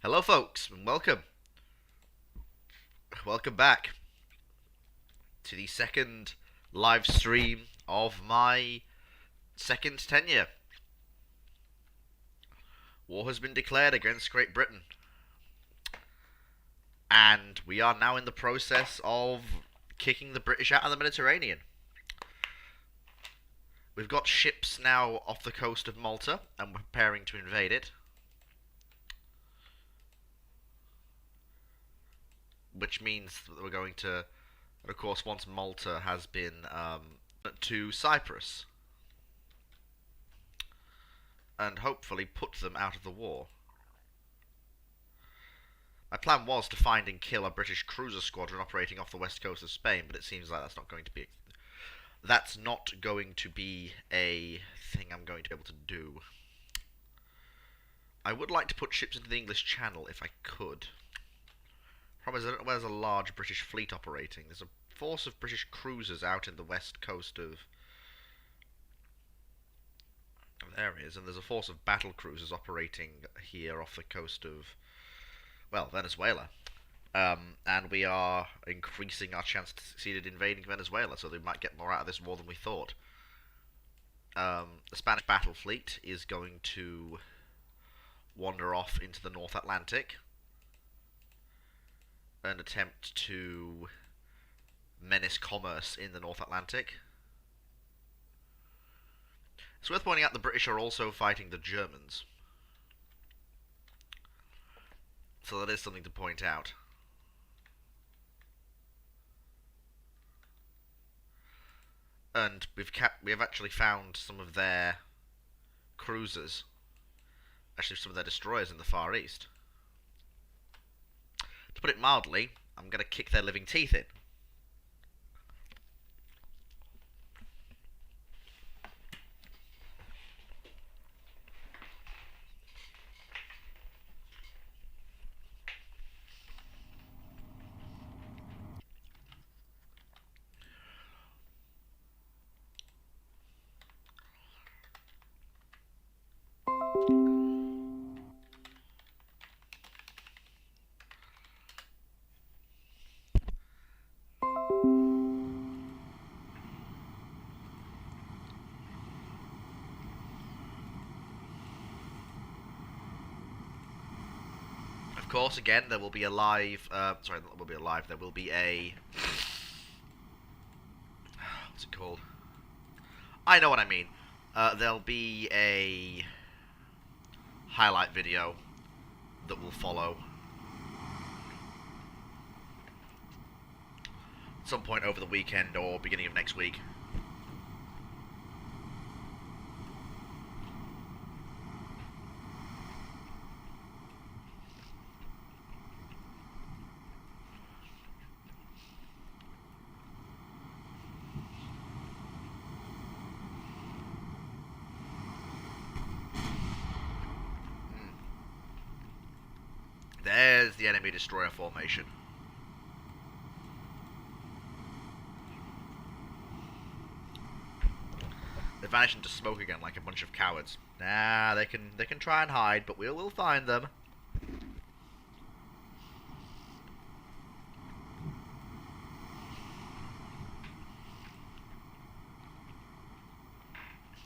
Hello, folks, and welcome. Welcome back to the second live stream of my second tenure. War has been declared against Great Britain, and we are now in the process of kicking the British out of the Mediterranean. We've got ships now off the coast of Malta, and we're preparing to invade it. Which means that we're going to, and of course, once Malta has been to Cyprus, and hopefully put them out of the war. My plan was to find and kill a British cruiser squadron operating off the west coast of Spain, but it seems like that's not going to be a thing I'm going to be able to do. I would like to put ships into the English Channel if I could. Problem is, I don't know where there's a large British fleet operating. There's a force of British cruisers out in the west coast of... There it is, and there's a force of battle cruisers operating here off the coast of, well, Venezuela. And we are increasing our chance to succeed at invading Venezuela, so they might get more out of this war than we thought. The Spanish battle fleet is going to wander off into the North Atlantic and attempt to menace commerce in the North Atlantic. It's worth pointing out the British are also fighting the Germans. So that is something to point out. And we have actually found some of their cruisers, actually some of their destroyers in the Far East. To put it mildly, I'm going to kick their living teeth in. Of course, again, there will be a live... sorry, there will be a live. There will be a... What's it called? I know what I mean. There'll be a highlight video that will follow at some point over the weekend or beginning of next week. There's the enemy destroyer formation. They vanish into smoke again like a bunch of cowards. Nah, they can try and hide, but we'll find them.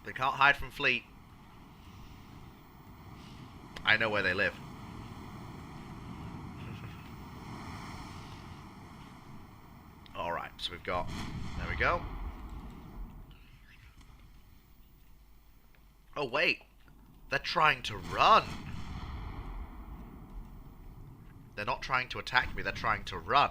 They can't hide from fleet. I know where they live. Alright, so we've got... There we go. Oh, wait. They're trying to run. They're not trying to attack me, they're trying to run.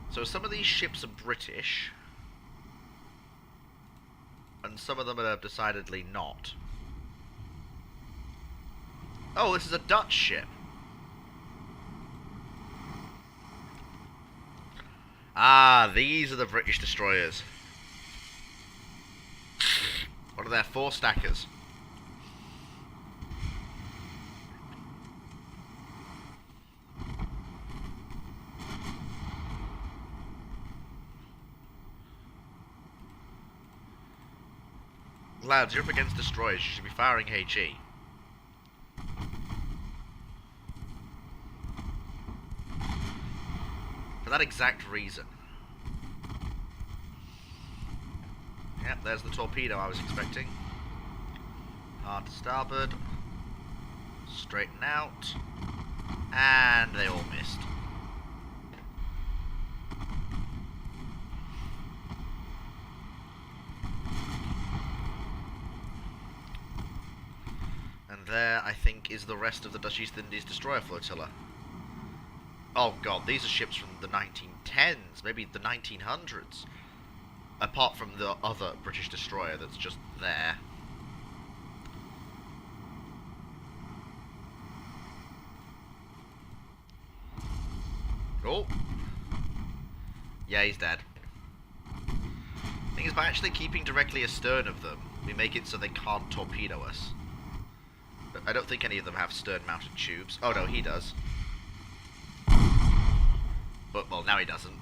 So some of these ships are British, and some of them are decidedly not. Oh, this is a Dutch ship. Ah, these are the British destroyers. What are their four stackers? Lads, you're up against destroyers. You should be firing HE. For that exact reason. Yep, there's the torpedo I was expecting. Hard to starboard. Straighten out. And they all missed. And there, I think, is the rest of the Dutch East Indies destroyer flotilla. Oh god, these are ships from the 1910s, maybe the 1900s. Apart from the other British destroyer that's just there. Oh! Yeah, he's dead. Thing is, by actually keeping directly astern of them, we make it so they can't torpedo us. But I don't think any of them have stern-mounted tubes. Oh no, he does. But, well, now he doesn't.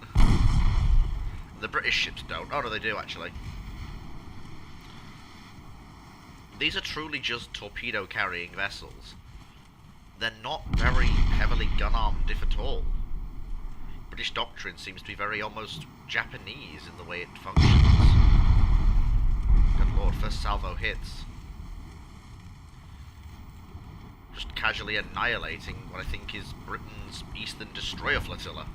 The British ships don't. Oh no, they do, actually. These are truly just torpedo-carrying vessels. They're not very heavily gun-armed, if at all. British doctrine seems to be very almost Japanese in the way it functions. Good lord, first salvo hits. Just casually annihilating what I think is Britain's Eastern Destroyer Flotilla.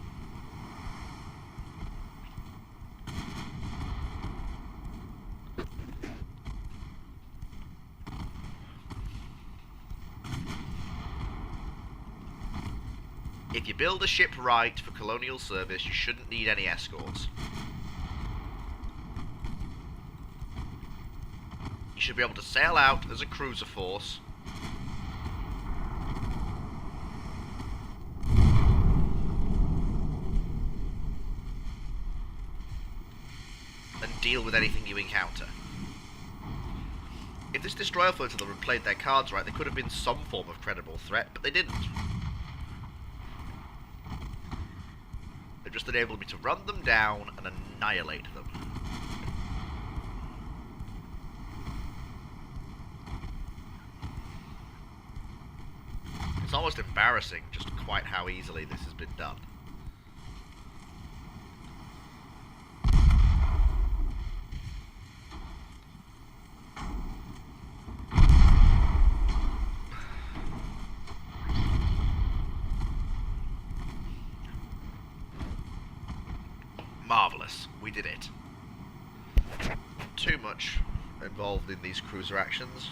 If you build a ship right for colonial service, you shouldn't need any escorts. You should be able to sail out as a cruiser force. And deal with anything you encounter. If this destroyer flotilla had played their cards right, they could have been some form of credible threat, but they didn't. They've just enabled me to run them down and annihilate them. It's almost embarrassing just quite how easily this has been done. Marvellous. We did it. Too much involved in these cruiser actions.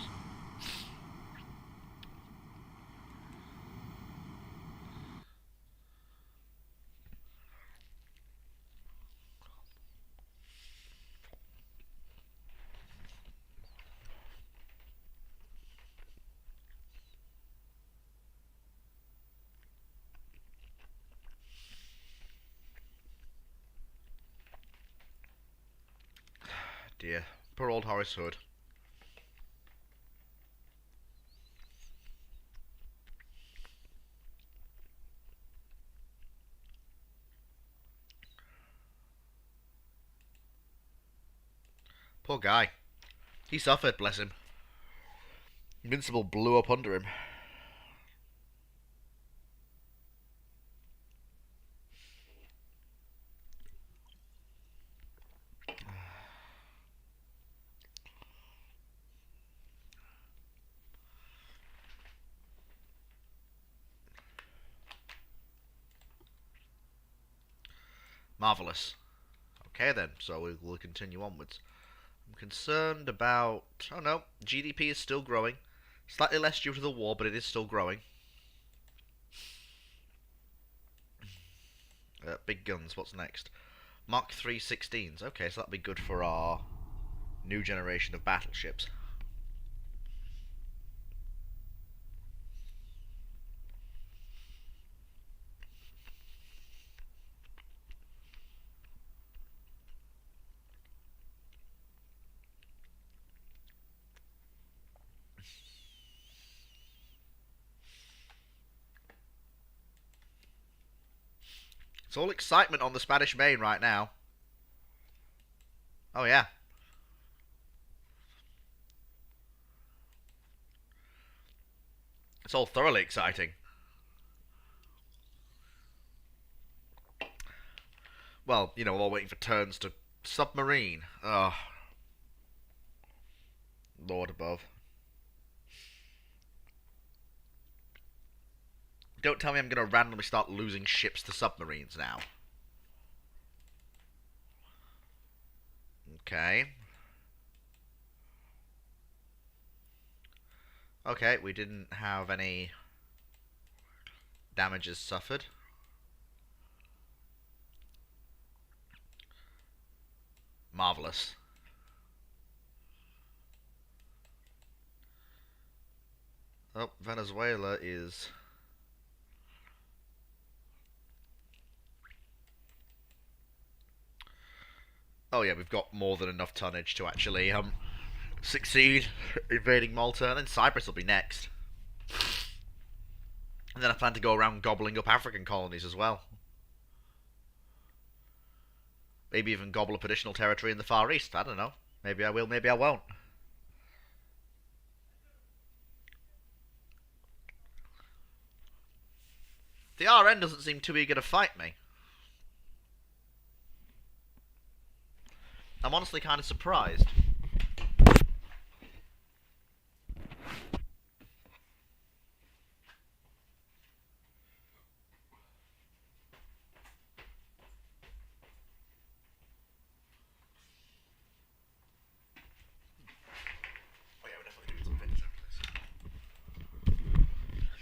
Dear. Poor old Horace Hood. Poor guy. He suffered, bless him. Invincible blew up under him. Marvellous. Okay then, so we'll continue onwards. I'm concerned about... Oh no, GDP is still growing. Slightly less due to the war, but it is still growing. Big guns, what's next? Mark 3 16s. Okay, so that'll be good for our new generation of battleships. It's all excitement on the Spanish Main right now. Oh yeah. It's all thoroughly exciting. Well, you know, we're all waiting for turns to submarine. Oh, Lord above. Don't tell me I'm going to randomly start losing ships to submarines now. Okay. Okay, we didn't have any damages suffered. Marvellous. Oh, Venezuela is... Oh yeah, we've got more than enough tonnage to actually succeed invading Malta, and then Cyprus will be next. And then I plan to go around gobbling up African colonies as well. Maybe even gobble up additional territory in the Far East. I don't know. Maybe I will, maybe I won't. The RN doesn't seem too eager to fight me. I'm honestly kind of surprised.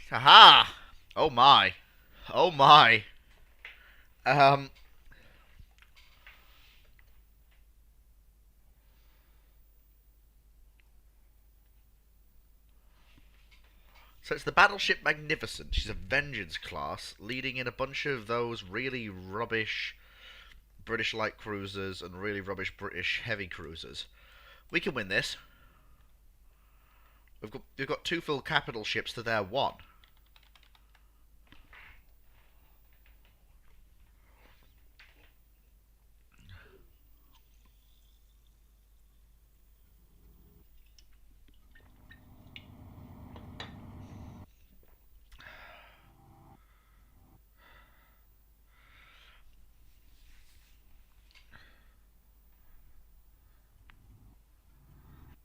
Haha! Oh my. Oh my. Um... So it's the battleship Magnificent. She's a Vengeance class, leading in a bunch of those really rubbish British light cruisers and really rubbish British heavy cruisers. We can win this. We've got 2 full capital ships to their 1.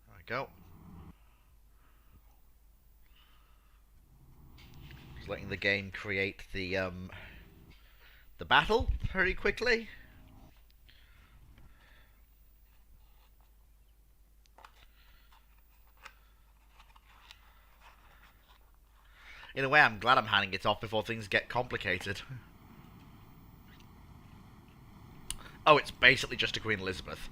There we go. Just letting the game create the battle very quickly. In a way, I'm glad I'm handing it off before things get complicated. Oh, it's basically just a Queen Elizabeth.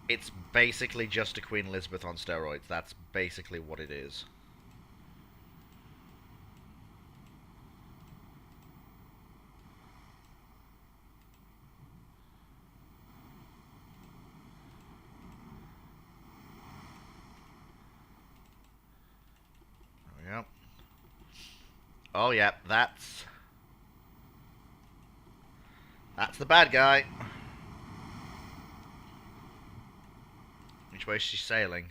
It's basically just a Queen Elizabeth on steroids. That's basically what it is. There we go. Oh yeah, that's the bad guy. Which way is she sailing?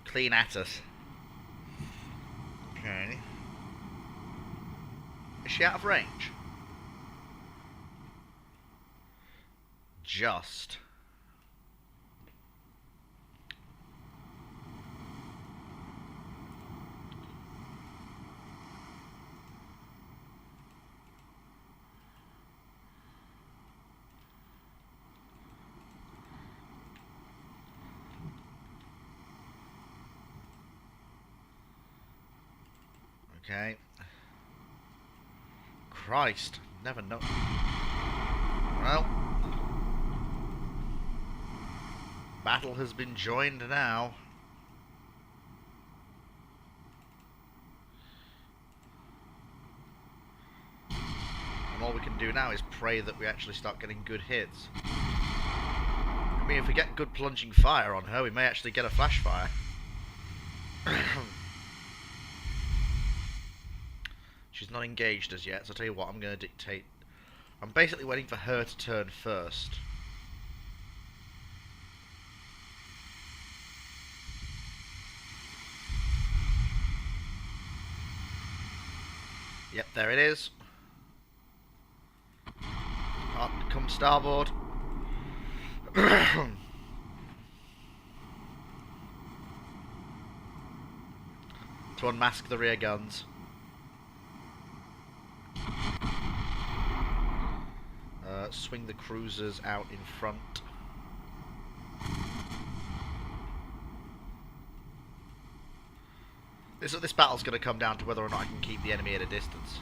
Clean at us. Okay. Is she out of range? Just. Okay. Christ, never know. Well, battle has been joined now. And all we can do now is pray that we actually start getting good hits. I mean, if we get good plunging fire on her, we may actually get a flash fire. She's not engaged as yet, so I'll tell you what, I'm going to dictate. I'm basically waiting for her to turn first. Yep, there it is. Come starboard. To unmask the rear guns. Swing the cruisers out in front. This battle's going to come down to whether or not I can keep the enemy at a distance.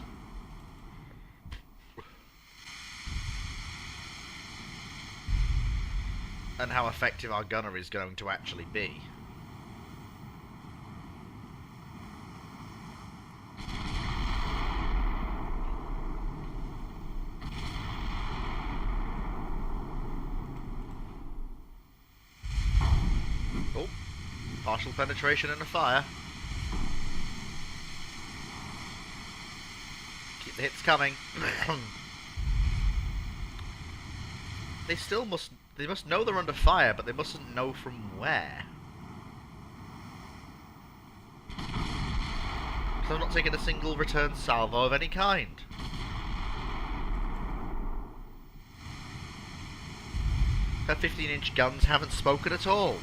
And how effective our gunner is going to actually be. Oh, partial penetration and a fire. Keep the hits coming. They must know they're under fire, but they mustn't know from where. Because I've not taken a single return salvo of any kind. Their 15-inch guns haven't spoken at all.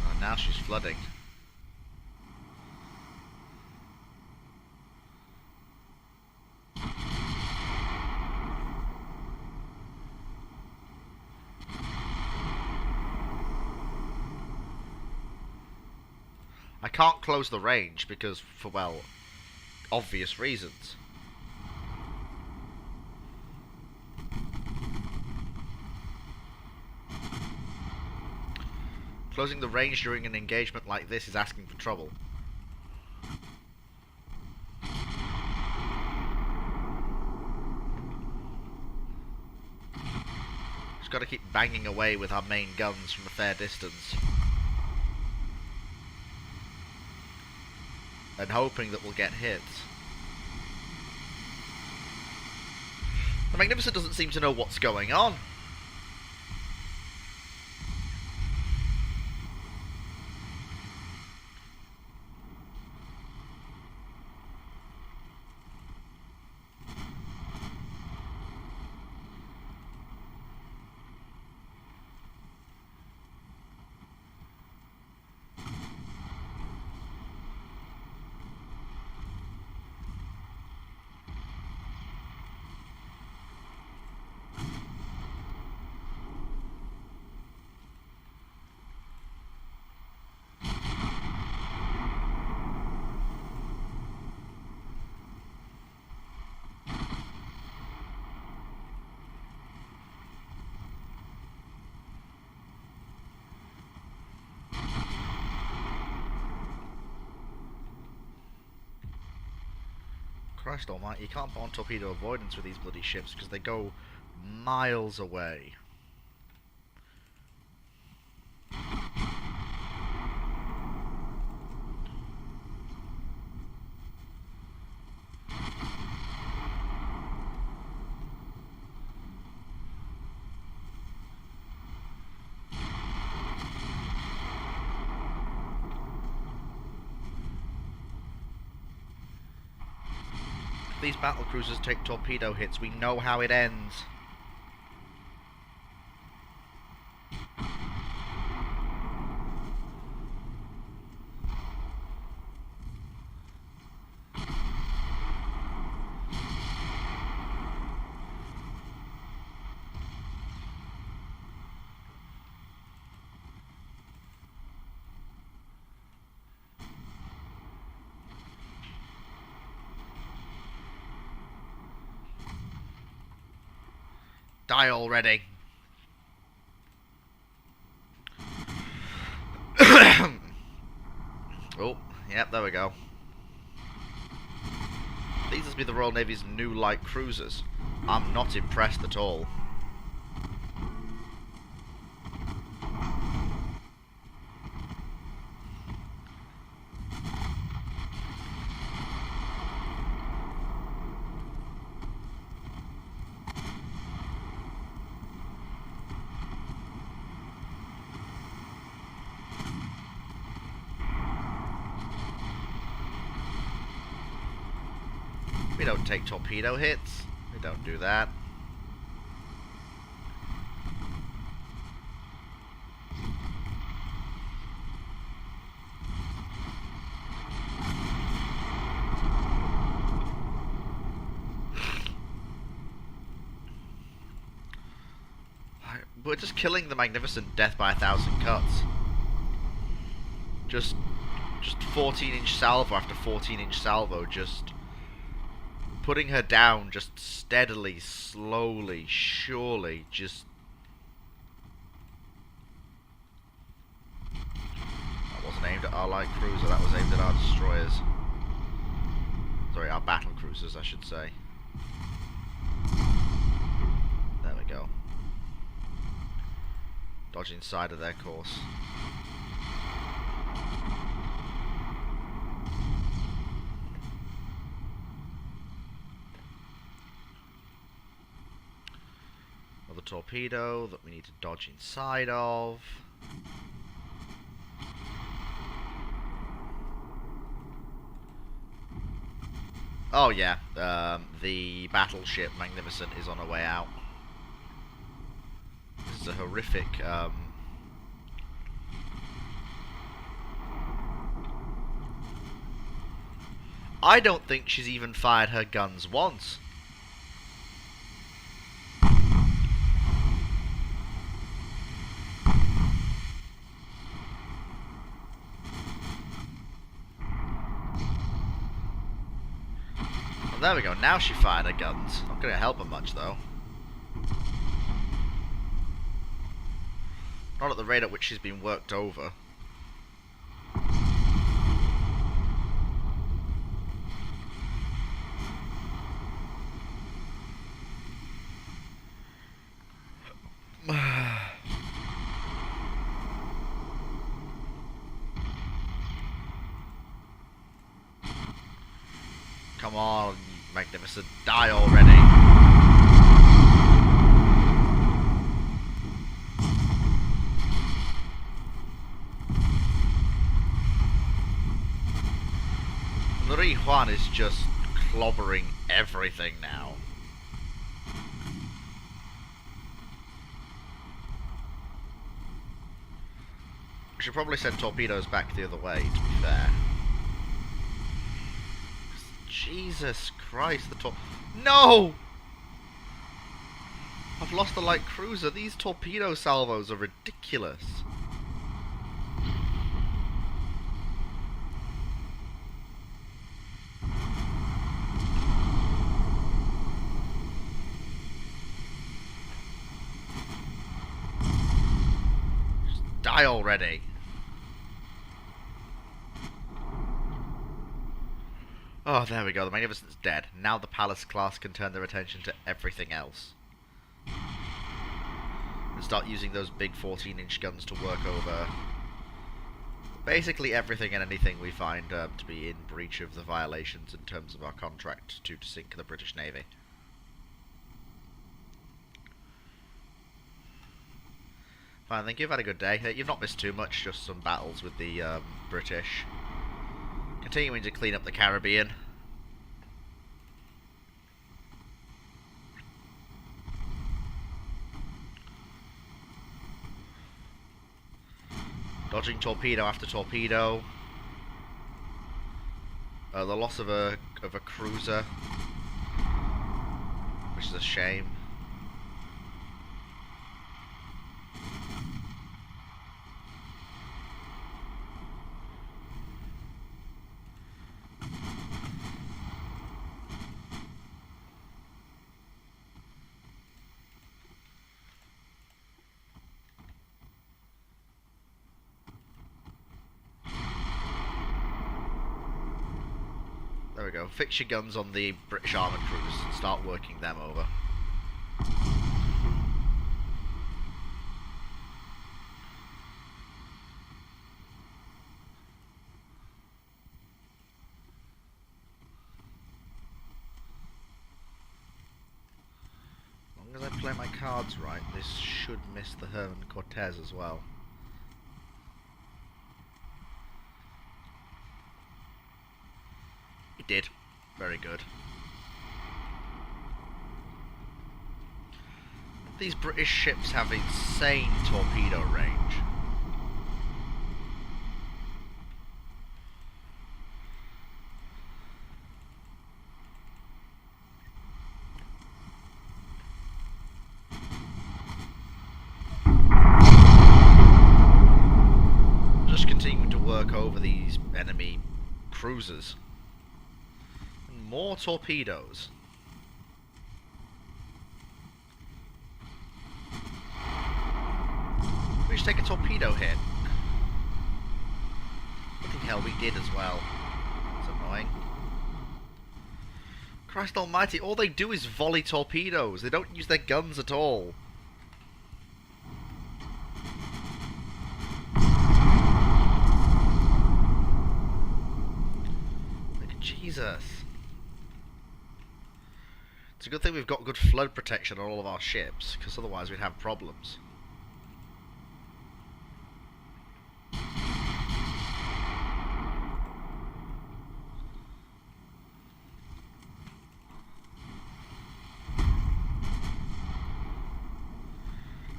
Oh, now she's flooding. I can't close the range because, for, well, obvious reasons. Closing the range during an engagement like this is asking for trouble. Just got to keep banging away with our main guns from a fair distance. And hoping that we'll get hits. The Magnificent doesn't seem to know what's going on. Christ almighty, you can't put on torpedo avoidance with these bloody ships because they go miles away. These battle cruisers take torpedo hits, we know how it ends. Die already. Oh, yep, there we go. These must be the Royal Navy's new light cruisers. I'm not impressed at all. We don't take torpedo hits. We don't do that. We're just killing the magnificent death by 1,000 cuts. Just 14-inch salvo after 14-inch salvo, just putting her down, just steadily, slowly, surely, just... That wasn't aimed at our light cruiser, that was aimed at our destroyers. Sorry, our battle cruisers, I should say. There we go. Dodging side of their course. Another torpedo that we need to dodge inside of. Oh yeah, the battleship Magnificent is on her way out. This is a horrific I don't think she's even fired her guns once. Well, there we go, now she fired her guns. Not gonna help her much though. Not at the rate at which she's been worked over. Come on, Magnificent, die already. Marie Juan is just clobbering everything now. We should probably send torpedoes back the other way, to be fair. Jesus Christ, No! I've lost the light cruiser. These torpedo salvos are ridiculous. Just die already. Oh, there we go. The Magnificent's dead. Now the Palace class can turn their attention to everything else. And start using those big 14-inch guns to work over basically everything and anything we find to be in breach of the violations in terms of our contract to sink the British Navy. Fine, thank you. You've had a good day. You've not missed too much, just some battles with the British. Continuing to clean up the Caribbean. Dodging torpedo after torpedo. The loss of a cruiser, which is a shame. There we go. Fix your guns on the British armoured cruisers and start working them over. As long as I play my cards right, this should miss the Herman Cortez as well. Did. Very good. These British ships have insane torpedo range. Just continuing to work over these enemy cruisers. And more torpedoes. We just take a torpedo hit. What the hell we did as well. It's annoying. Christ almighty, all they do is volley torpedoes. They don't use their guns at all. Like, Jesus. It's a good thing we've got good flood protection on all of our ships, because otherwise we'd have problems.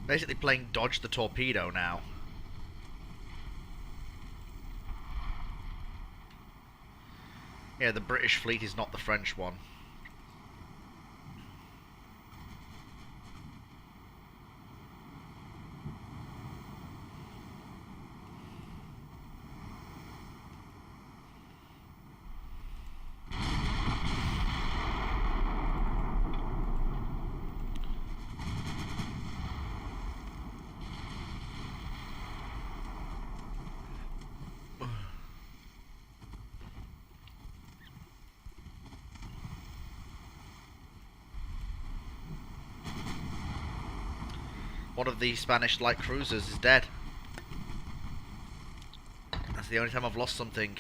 Basically playing dodge the torpedo now. Yeah, the British fleet is not the French one. One of the Spanish light cruisers is dead. That's the only time I've lost something.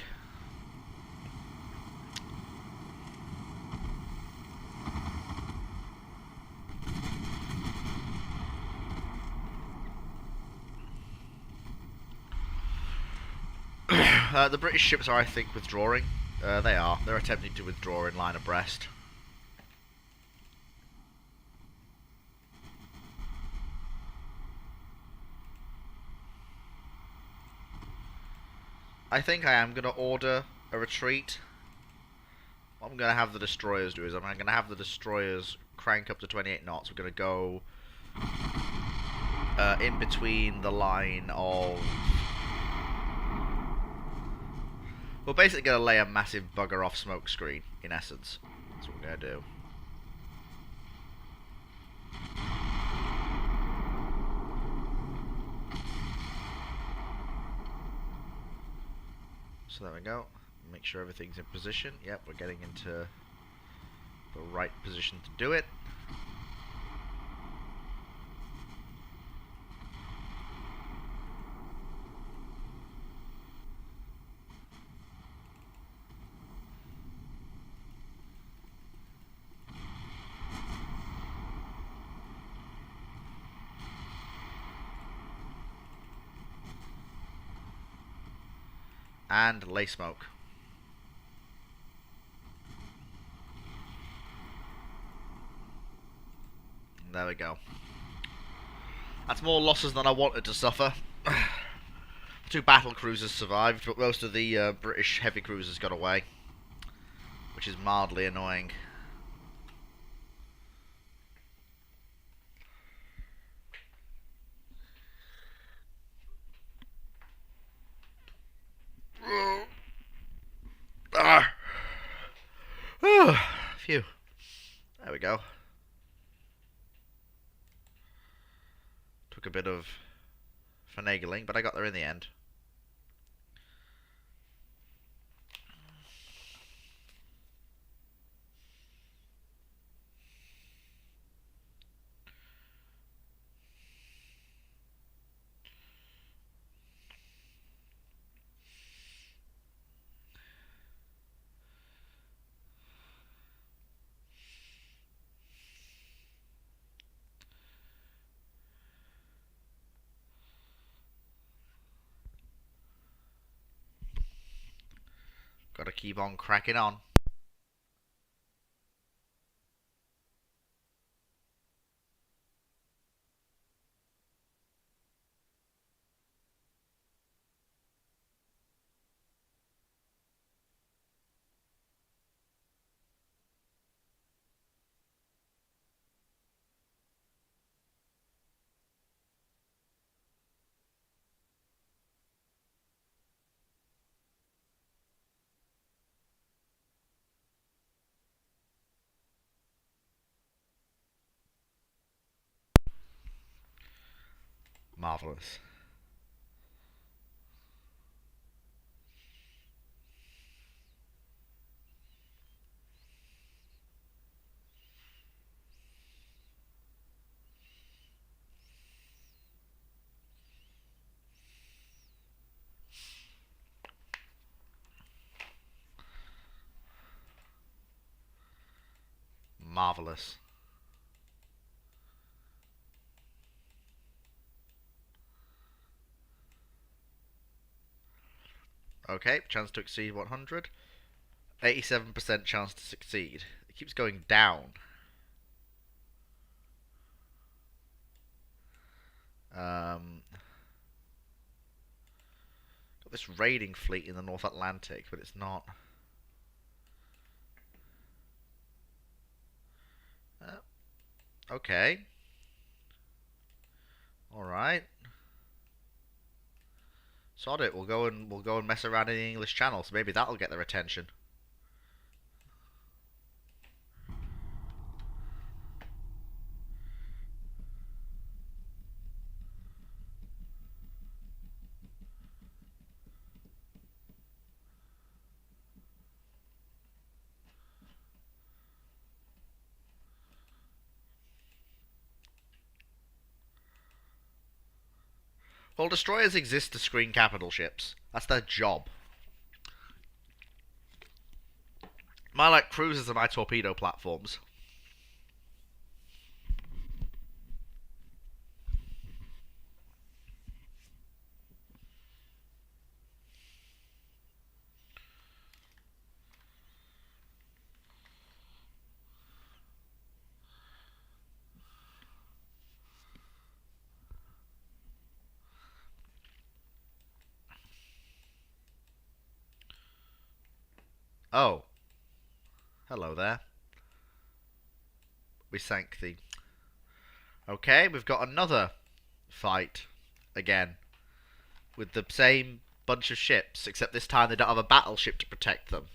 The British ships are, I think, withdrawing. They are. They're attempting to withdraw in line abreast. I think I am going to order a retreat. What I'm going to have the destroyers do is I'm going to have the destroyers crank up to 28 knots. We're going to go in between the line of... We're basically going to lay a massive bugger off smoke screen, in essence. That's what we're going to do. So there we go. Make sure everything's in position. Yep, we're getting into the right position to do it. And lay smoke. There we go. That's more losses than I wanted to suffer. 2 battle cruisers survived, but most of the British heavy cruisers got away, which is mildly annoying. Phew. There we go. Took a bit of finagling, but I got there in the end. Gotta keep on cracking on. Marvelous. Marvelous. Okay, chance to exceed 100. 87% chance to succeed. It keeps going down. Got this raiding fleet in the North Atlantic, but it's not. Okay. All right. Sod it. We'll go and mess around in the English Channel. So maybe that'll get their attention. Well, destroyers exist to screen capital ships. That's their job. My light cruisers are my torpedo platforms. Oh. Hello there. We sank the... Okay, we've got another fight. Again. With the same bunch of ships, except this time they don't have a battleship to protect them.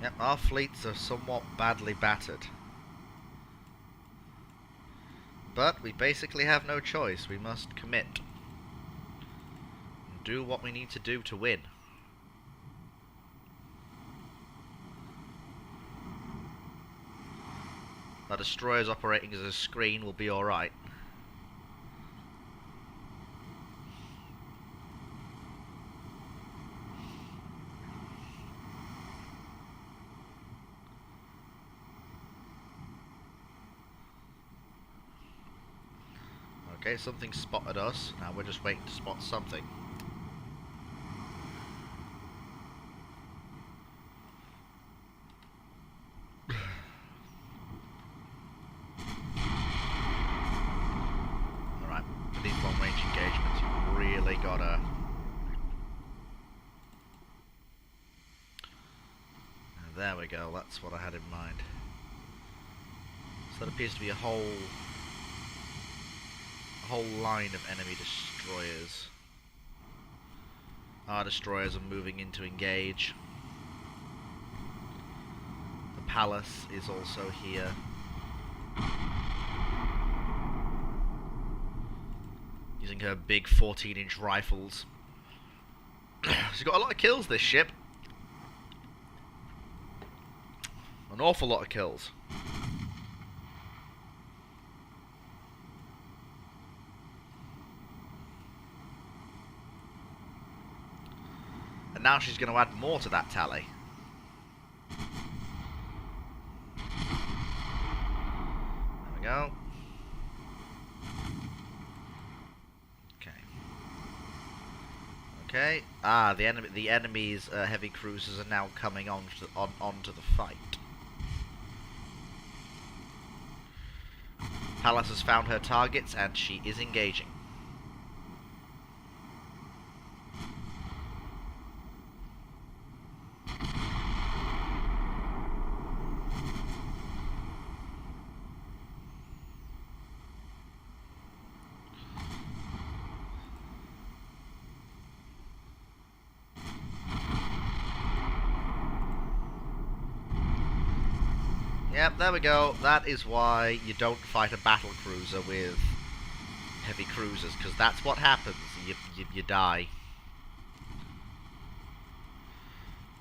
Yep, our fleets are somewhat badly battered. But we basically have no choice. We must commit. And do what we need to do to win. Our destroyers operating as a screen will be alright. Okay, something spotted us. Now we're just waiting to spot something. Alright, for these long range engagements, you've really gotta... There we go, that's what I had in mind. So that appears to be a whole line of enemy destroyers. Our destroyers are moving in to engage. The Palace is also here. Using her big 14-inch rifles. She's got a lot of kills, this ship. An awful lot of kills. And now she's going to add more to that tally. There we go. Okay. Ah, the enemy's heavy cruisers are now coming onto the fight. Pallas has found her targets and she is engaging. Yep, there we go. That is why you don't fight a battle cruiser with heavy cruisers, because that's what happens. You die.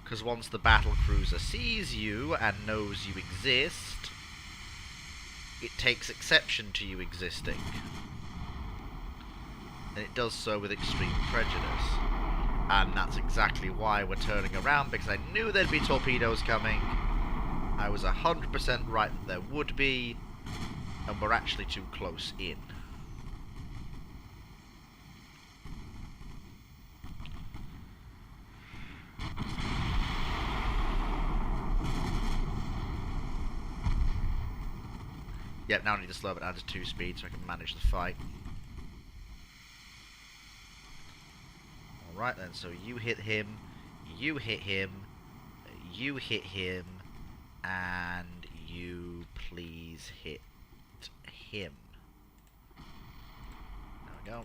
Because once the battle cruiser sees you and knows you exist, it takes exception to you existing. And it does so with extreme prejudice. And that's exactly why we're turning around, because I knew there'd be torpedoes coming. I was 100% right that there would be, and we're actually too close in. Yep, now I need to slow it down to 2 speed so I can manage the fight. Alright then, so you hit him, you hit him, you hit him, and you please hit him. There we go.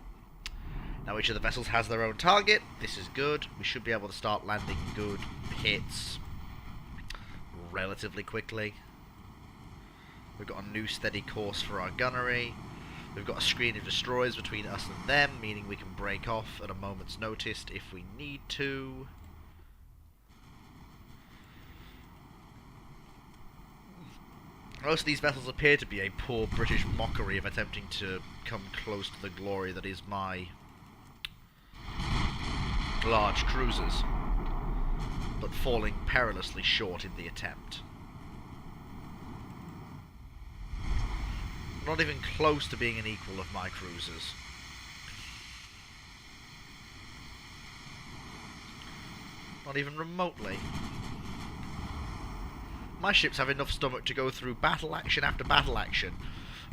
Now each of the vessels has their own target. This is good. We should be able to start landing good hits relatively quickly. We've got a new steady course for our gunnery. We've got a screen of destroyers between us and them, meaning we can break off at a moment's notice if we need to. Most of these vessels appear to be a poor British mockery of attempting to come close to the glory that is my large cruisers, but falling perilously short in the attempt. Not even close to being an equal of my cruisers. Not even remotely. My ships have enough stomach to go through battle action after battle action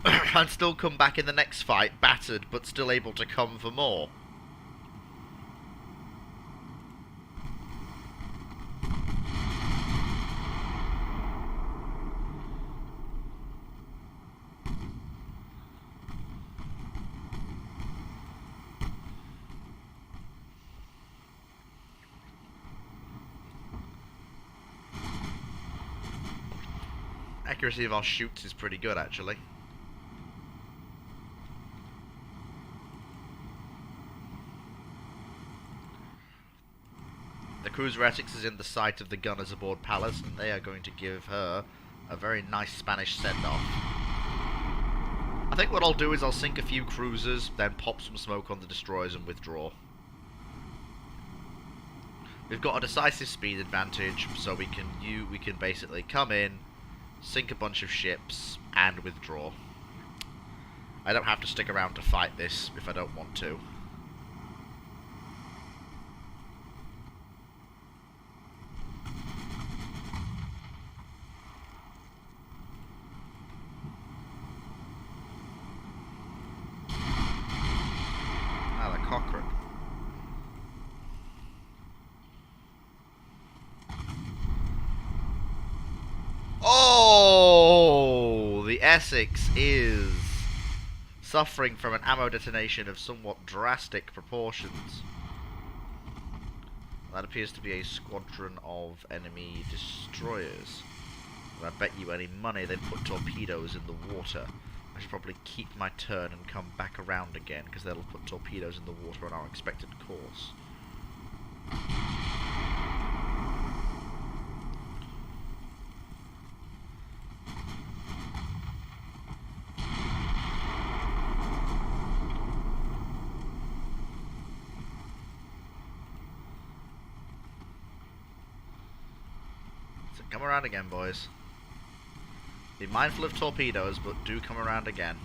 and still come back in the next fight battered but still able to come for more. Accuracy of our shoots is pretty good, actually. The cruiser Essex is in the sight of the gunners aboard Pallas, and they are going to give her a very nice Spanish send-off. I think what I'll do is I'll sink a few cruisers, then pop some smoke on the destroyers and withdraw. We've got a decisive speed advantage, so we can basically come in, sink a bunch of ships, and withdraw. I don't have to stick around to fight this if I don't want to. Ah, the Cochrane. Oh, the Essex is suffering from an ammo detonation of somewhat drastic proportions. That appears to be a squadron of enemy destroyers. And I bet you any money they'd put torpedoes in the water. I should probably keep my turn and come back around again, because they'll put torpedoes in the water on our expected course. Come around again, boys. Be mindful of torpedoes, but do come around again.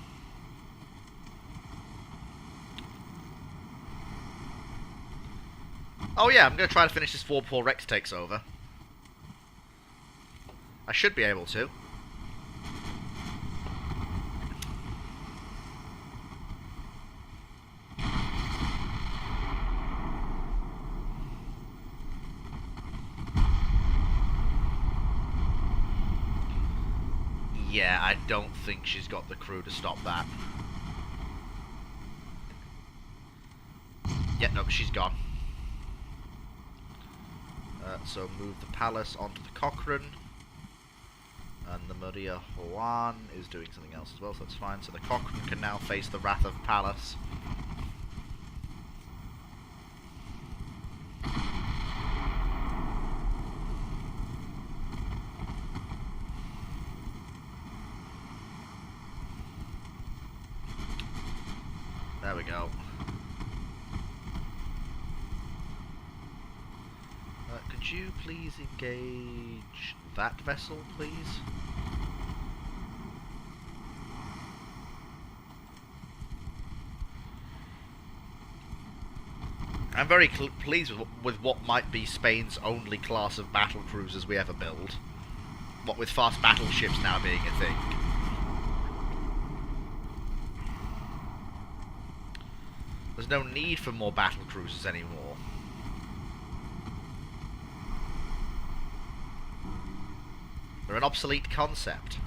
Oh yeah, I'm going to try to finish this war before Rex takes over. I should be able to. Yeah, I don't think she's got the crew to stop that. Yeah, no, she's gone. So move the Palace onto the Cochrane. And the Maria Juan is doing something else as well, so that's fine. So the Cochrane can now face the Wrath of Pallas. There we go. Could you please engage that vessel, please? I'm very pleased with what might be Spain's only class of battle cruisers we ever build. What with fast battleships now being a thing. There's no need for more battle cruisers anymore. They're an obsolete concept.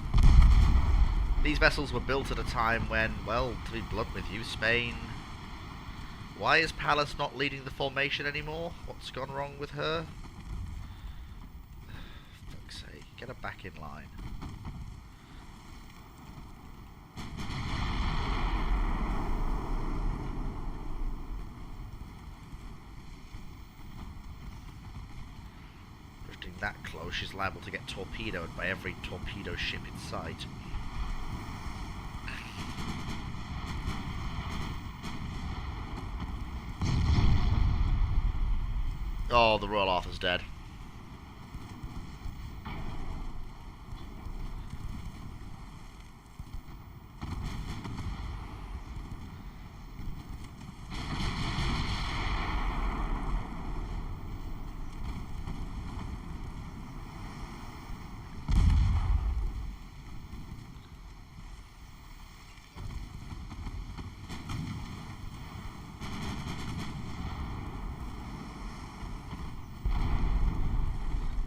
These vessels were built at a time when, well, to be blunt with you, Spain... Why is Pallas not leading the formation anymore? What's gone wrong with her? Fuck's sake, get her back in line. Drifting that close, she's liable to get torpedoed by every torpedo ship in sight. Oh, the Royal Arthur's dead.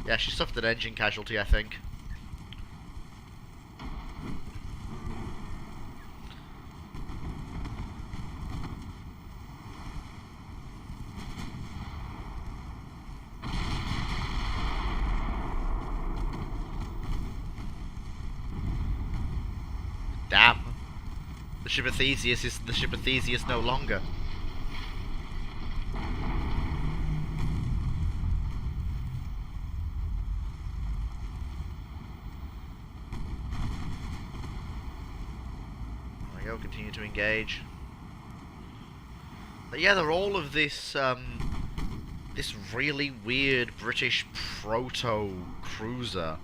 Yeah, she suffered an engine casualty, I think. Damn. The ship of Theseus is the ship of Theseus no longer. Continue to engage. But yeah, they're all of this, this really weird British proto-cruiser.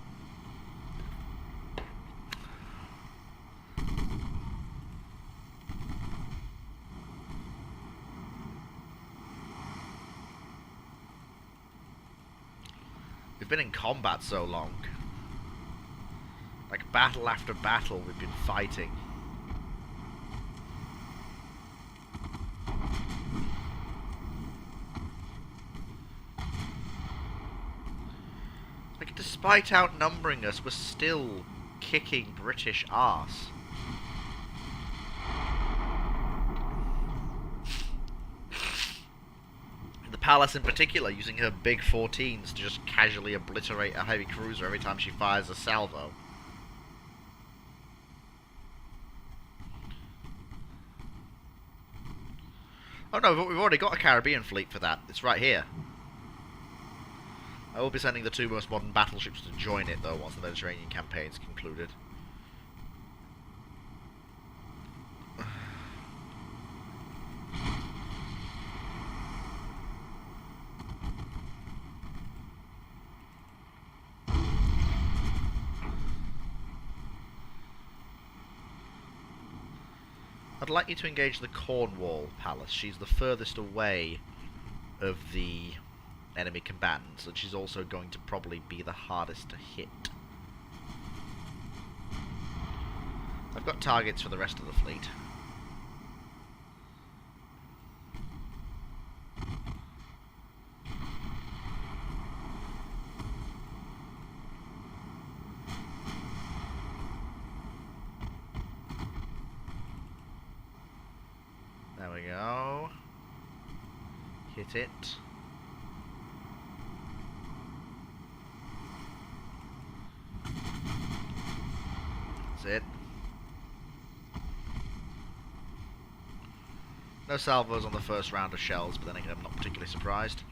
We've been in combat so long. Like, battle after battle we've been fighting. Despite outnumbering us, we're still kicking British arse. The Pallas in particular, using her big 14s to just casually obliterate a heavy cruiser every time she fires a salvo. Oh no, we've already got a Caribbean fleet for that. It's right here. I will be sending the 2 most modern battleships to join it, though, once the Mediterranean campaign's concluded. I'd like you to engage the Cornwall Palace. She's the furthest away of the enemy combatants, and she's also going to probably be the hardest to hit. I've got targets for the rest of the fleet. There we go. Hit it. That's it. No salvos on the first round of shells, but then again I'm not particularly surprised.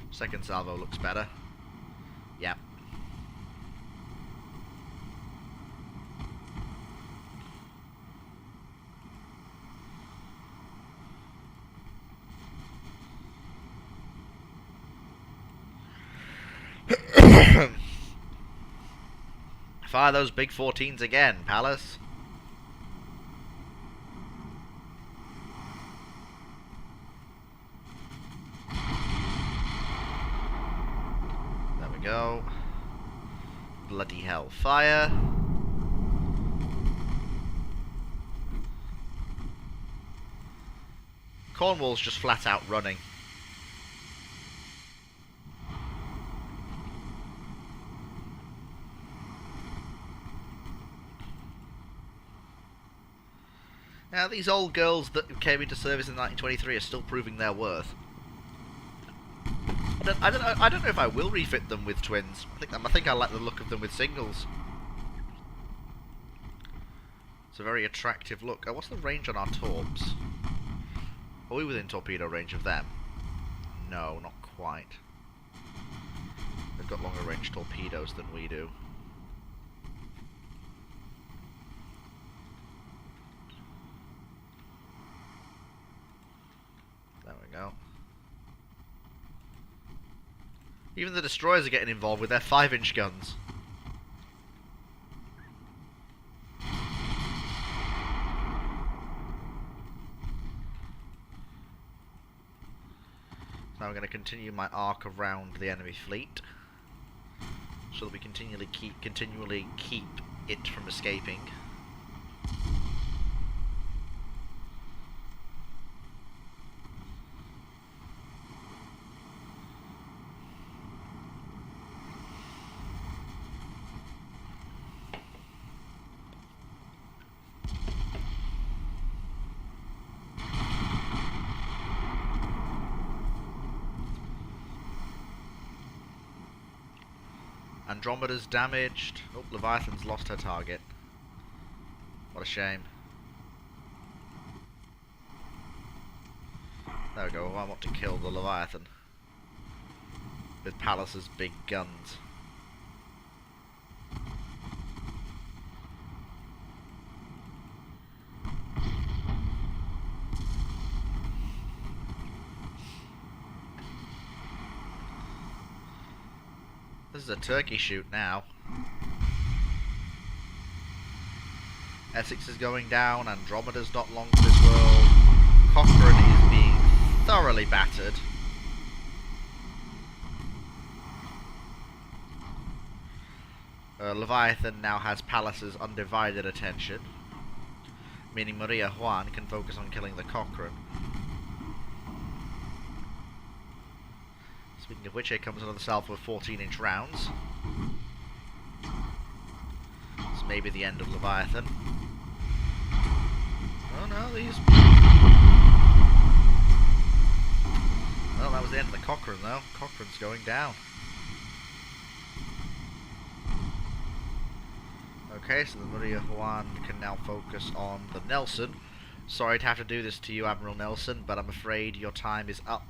Second salvo looks better. Yep. Fire those big 14s again, Palace. There we go. Bloody hell. Fire. Cornwall's just flat out running. Now, these old girls that came into service in 1923 are still proving their worth. I don't know if I will refit them with twins. I think I like the look of them with singles. It's a very attractive look. Oh, what's the range on our torps? Are we within torpedo range of them? No, not quite. They've got longer range torpedoes than we do. There we go. Even the destroyers are getting involved with their 5-inch guns. Now I'm going to continue my arc around the enemy fleet, so that we continually keep it from escaping. Andromeda's damaged. Oh, Leviathan's lost her target. What a shame. There we go. I want to kill the Leviathan with Pallas's big guns. This is a turkey shoot now. Essex is going down, Andromeda's not long for this world. Cochrane is being thoroughly battered. Leviathan now has Pallas's undivided attention, meaning Maria Juan can focus on killing the Cochrane. Speaking of which, here comes another salvo of 14-inch rounds. This may be the end of Leviathan. Oh no, these... Well, that was the end of the Cochrane though. Cochrane's going down. Okay, so the Maria Juan can now focus on the Nelson. Sorry to have to do this to you, Admiral Nelson, but I'm afraid your time is up.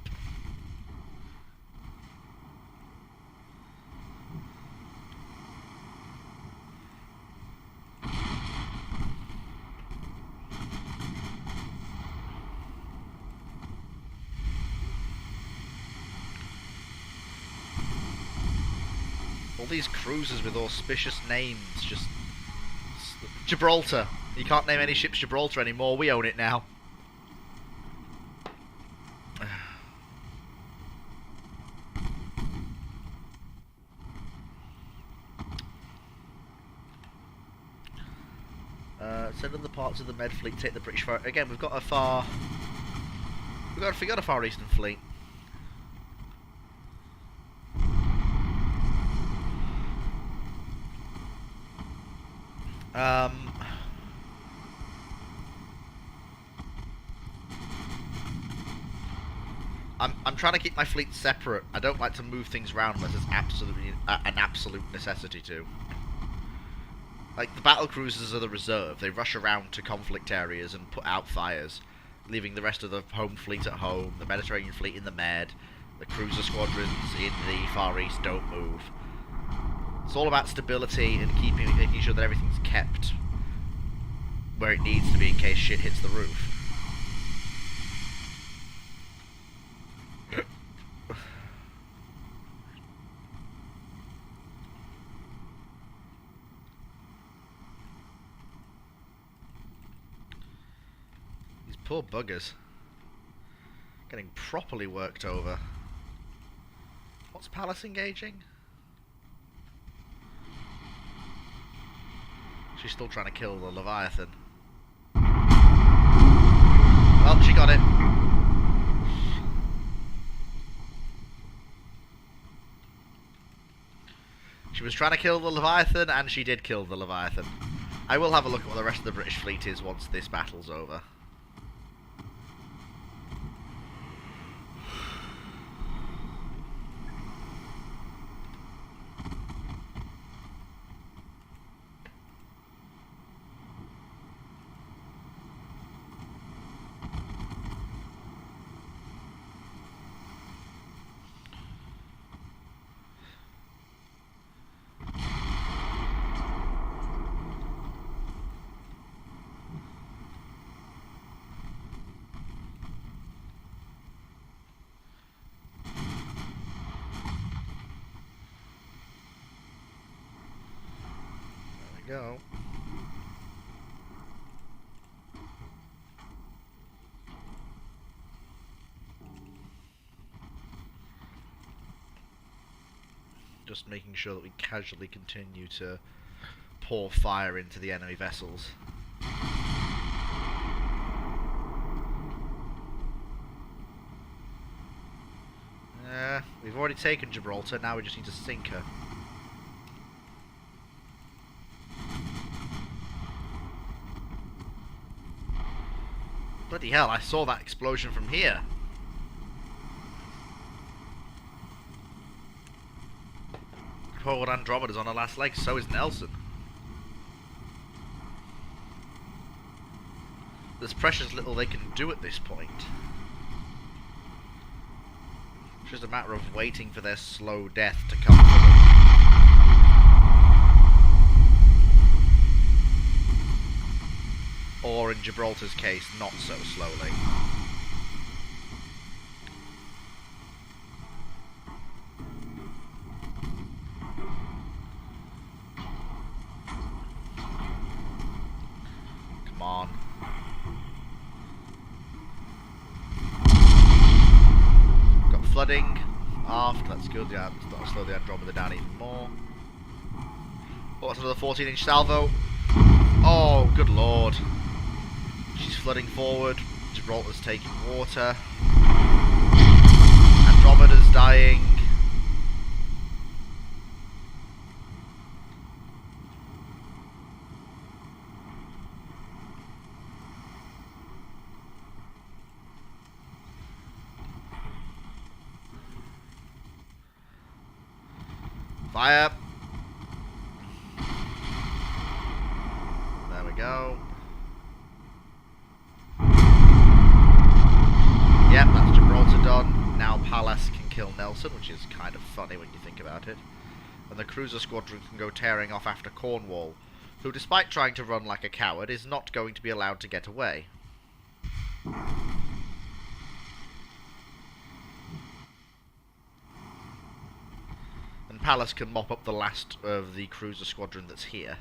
All these cruisers with auspicious names, just... Gibraltar. You can't name any ships Gibraltar anymore, we own it now. Send other parts of the Med Fleet take the British Far... Again, we've got a far... We've got a Far Eastern fleet. I'm trying to keep my fleet separate. I don't like to move things around unless it's absolutely an absolute necessity to. Like, the battle cruisers are the reserve. They rush around to conflict areas and put out fires, leaving the rest of the home fleet at home, the Mediterranean fleet in the Med, the cruiser squadrons in the Far East don't move. It's all about stability and making sure that everything's kept where it needs to be in case shit hits the roof. These poor buggers. Getting properly worked over. What's Palace engaging? She's still trying to kill the Leviathan. Well, she got it. She was trying to kill the Leviathan, and she did kill the Leviathan. I will have a look at what the rest of the British fleet is once this battle's over. Go. Just making sure that we casually continue to pour fire into the enemy vessels. We've already taken Gibraltar, now we just need to sink her. Bloody hell, I saw that explosion from here. Poor Andromeda's on her last leg, so is Nelson. There's precious little they can do at this point. It's just a matter of waiting for their slow death to come for them. Or in Gibraltar's case, not so slowly. Come on. Got flooding aft, that's good. Yeah, that'll slow the Andromeda down even more. Oh, that's another 14-inch salvo. Oh, good lord. She's flooding forward. Gibraltar's taking water. Andromeda's dying. Fire. There we go. Yep, that's Gibraltar done. Now Palace can kill Nelson, which is kind of funny when you think about it. And the cruiser squadron can go tearing off after Cornwall, who, despite trying to run like a coward, is not going to be allowed to get away. And Palace can mop up the last of the cruiser squadron that's here.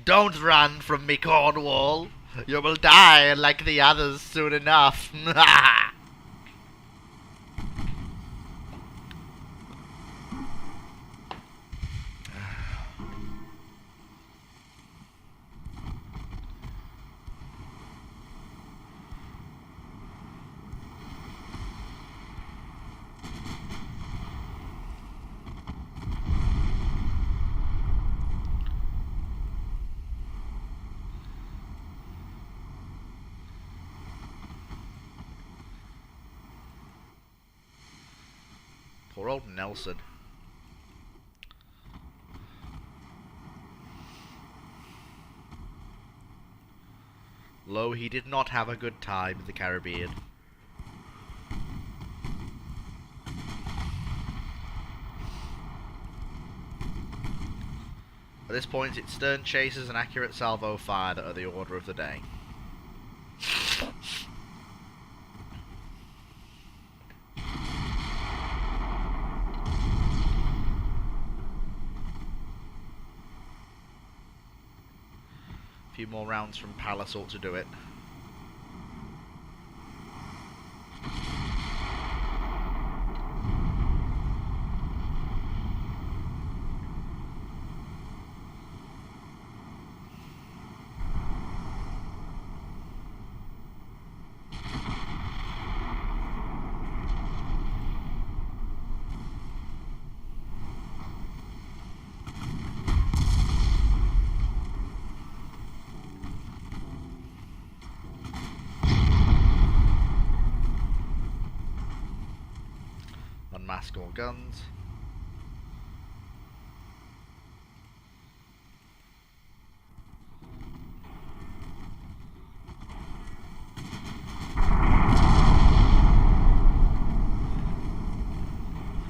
Don't run from me, Cornwall. You will die like the others soon enough. Poor old Nelson. Lo, he did not have a good time in the Caribbean. At this point, it's stern chasers and accurate salvo fire that are the order of the day. A few more rounds from Palace ought to do it. Unmask all guns.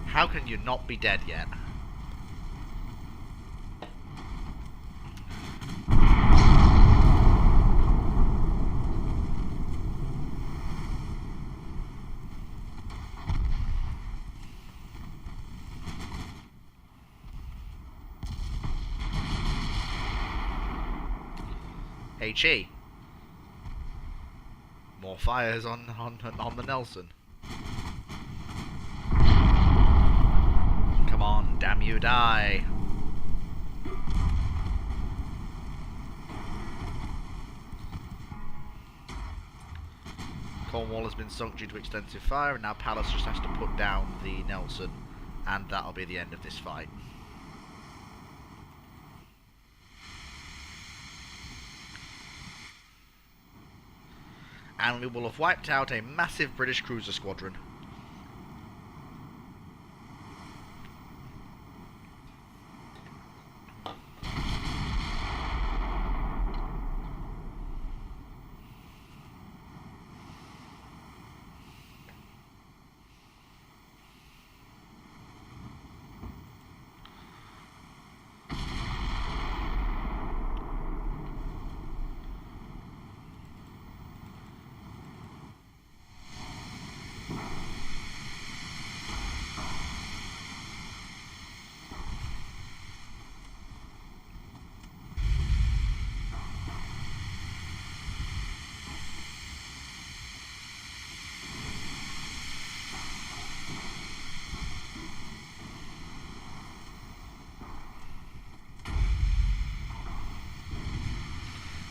How can you not be dead yet? HE. More fires on the Nelson. Come on, damn you, die. Cornwall has been sunk due to extensive fire, and now Palace just has to put down the Nelson, and that'll be the end of this fight. And we will have wiped out a massive British cruiser squadron.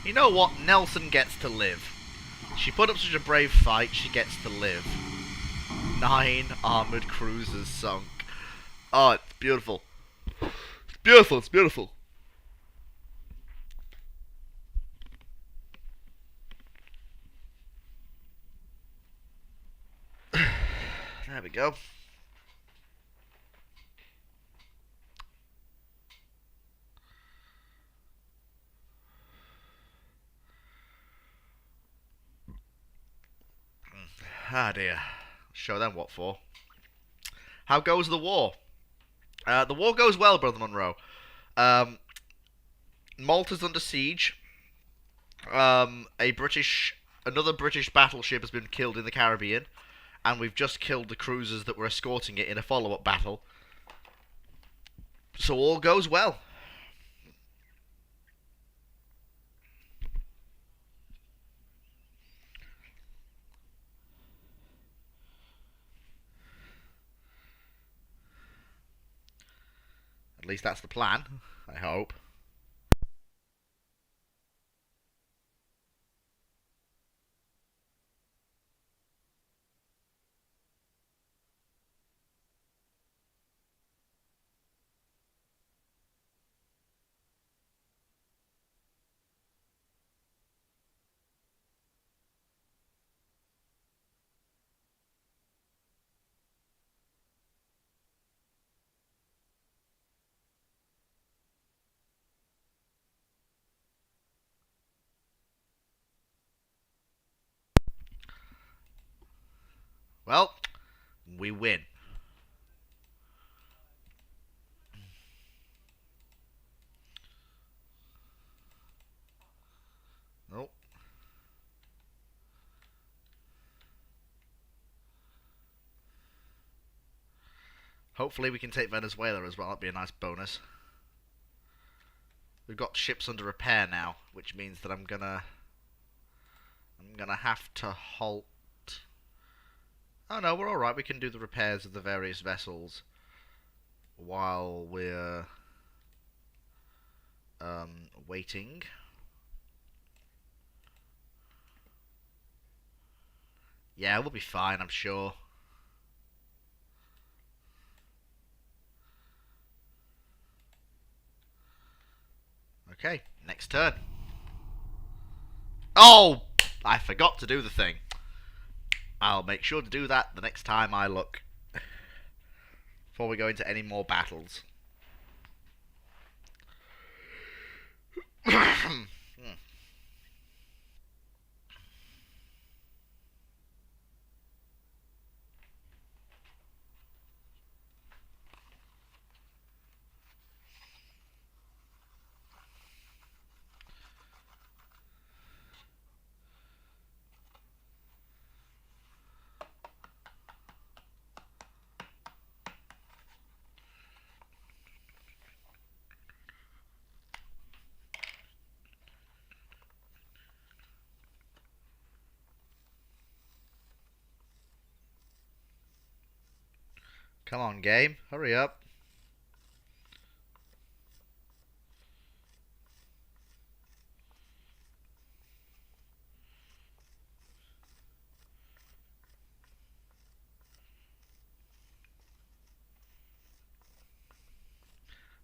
You know what? Nelson gets to live. She put up such a brave fight, she gets to live. 9 armoured cruisers sunk. Oh, it's beautiful. It's beautiful, it's beautiful. There we go. Ah dear. Show them what for. How goes the war? The war goes well, Brother Monroe. Malta's under siege. Another British battleship has been killed in the Caribbean, and we've just killed the cruisers that were escorting it in a follow-up battle. So all goes well. At least that's the plan, I hope. Well, we win. Nope. Hopefully we can take Venezuela as well. That'd be a nice bonus. We've got ships under repair now, which means that I'm gonna have to halt. Oh no, we're alright. We can do the repairs of the various vessels while we're waiting. Yeah, we'll be fine, I'm sure. Okay, next turn. Oh! I forgot to do the thing. I'll make sure to do that the next time I look. Before we go into any more battles. Come on, game. Hurry up.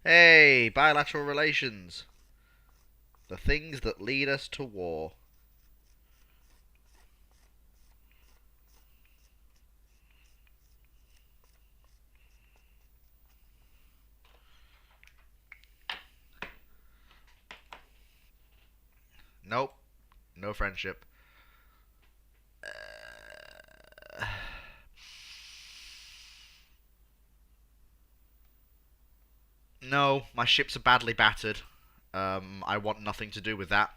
Hey, bilateral relations. The things that lead us to war. Nope. No friendship. No, my ships are badly battered. I want nothing to do with that.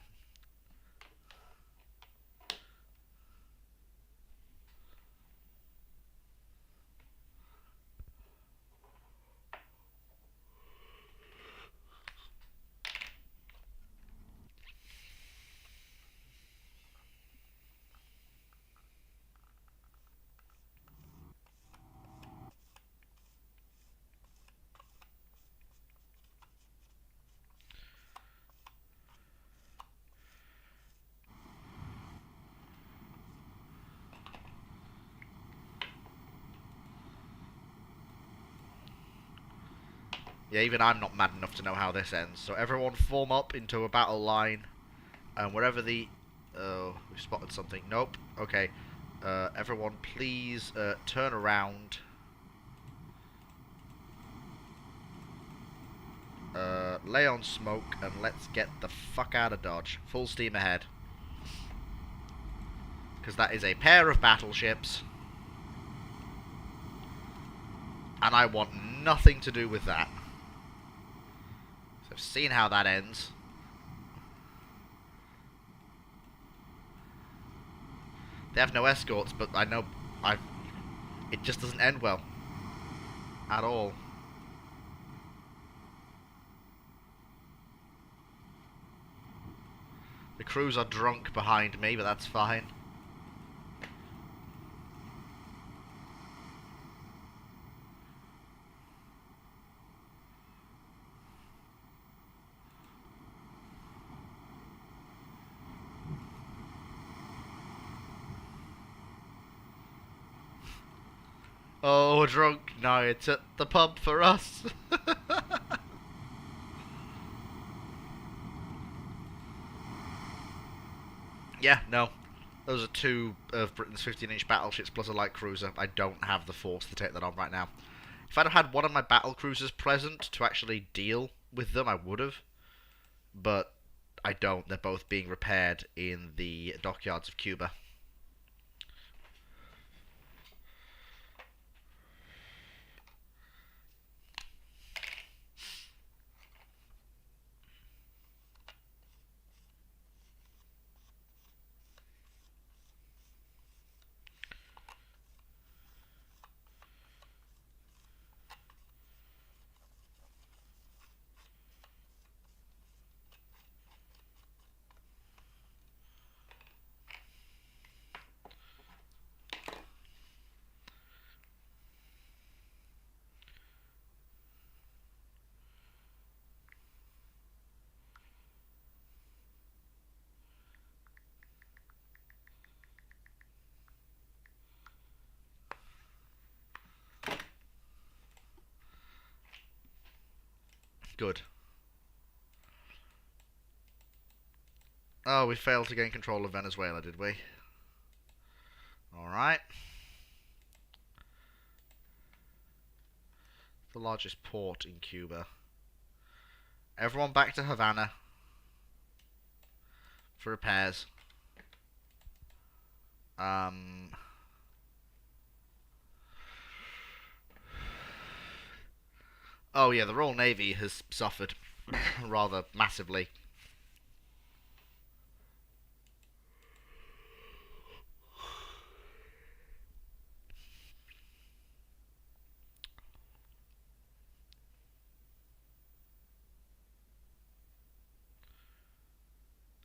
Yeah, even I'm not mad enough to know how this ends. So everyone form up into a battle line. And wherever the... Oh, we spotted something. Nope. Okay. Everyone please turn around. Lay on smoke and let's get the fuck out of Dodge. Full steam ahead. Because that is a pair of battleships. And I want nothing to do with that. So I've seen how that ends. They have no escorts, but I know it just doesn't end well. At all. The crews are drunk behind me, but that's fine. Oh, we're drunk. No, it's at the pub for us. Yeah, no. Those are two of Britain's 15-inch battleships plus a light cruiser. I don't have the force to take that on right now. If I'd have had one of my battle cruisers present to actually deal with them, I would have. But I don't. They're both being repaired in the dockyards of Cuba. Good. Oh, we failed to gain control of Venezuela, did we? Alright. The largest port in Cuba. Everyone back to Havana for repairs. Oh yeah, the Royal Navy has suffered rather massively.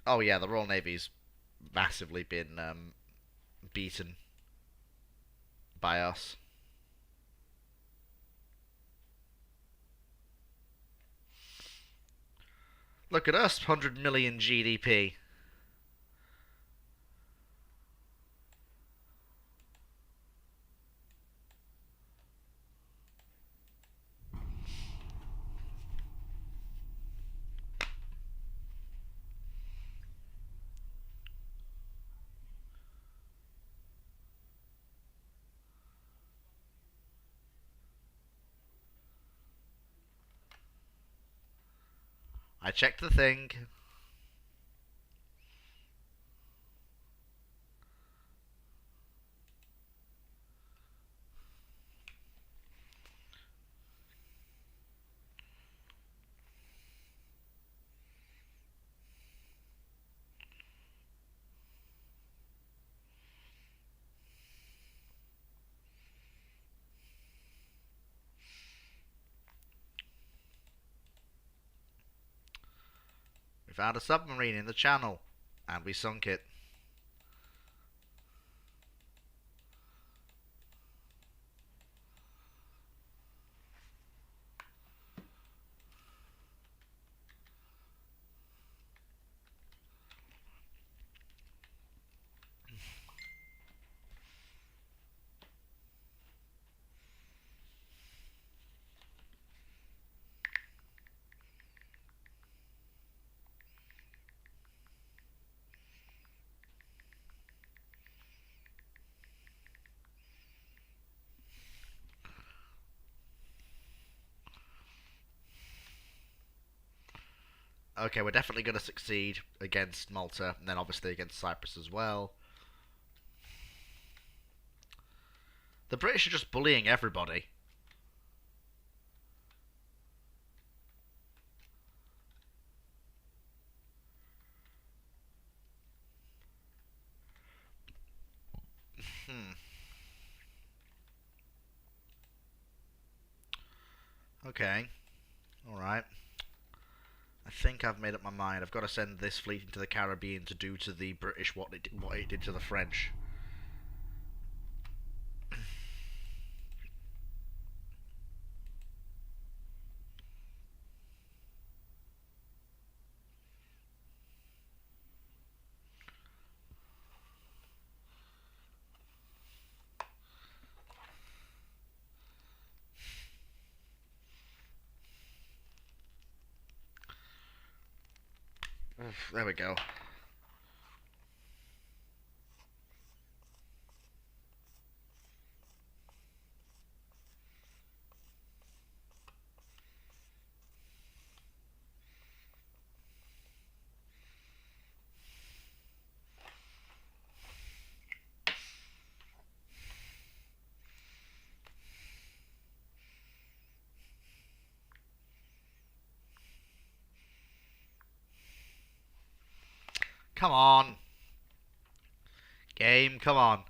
Oh yeah, the Royal Navy's massively been beaten by us. Look at us, 100 million GDP. I checked the thing. We found a submarine in the channel, and we sunk it. Okay, we're definitely going to succeed against Malta, and then obviously against Cyprus as well. The British are just bullying everybody. Hmm. Okay. Alright. I think I've made up my mind. I've got to send this fleet into the Caribbean to do to the British what it did to the French. Oof, there we go. Come on. Game, come on.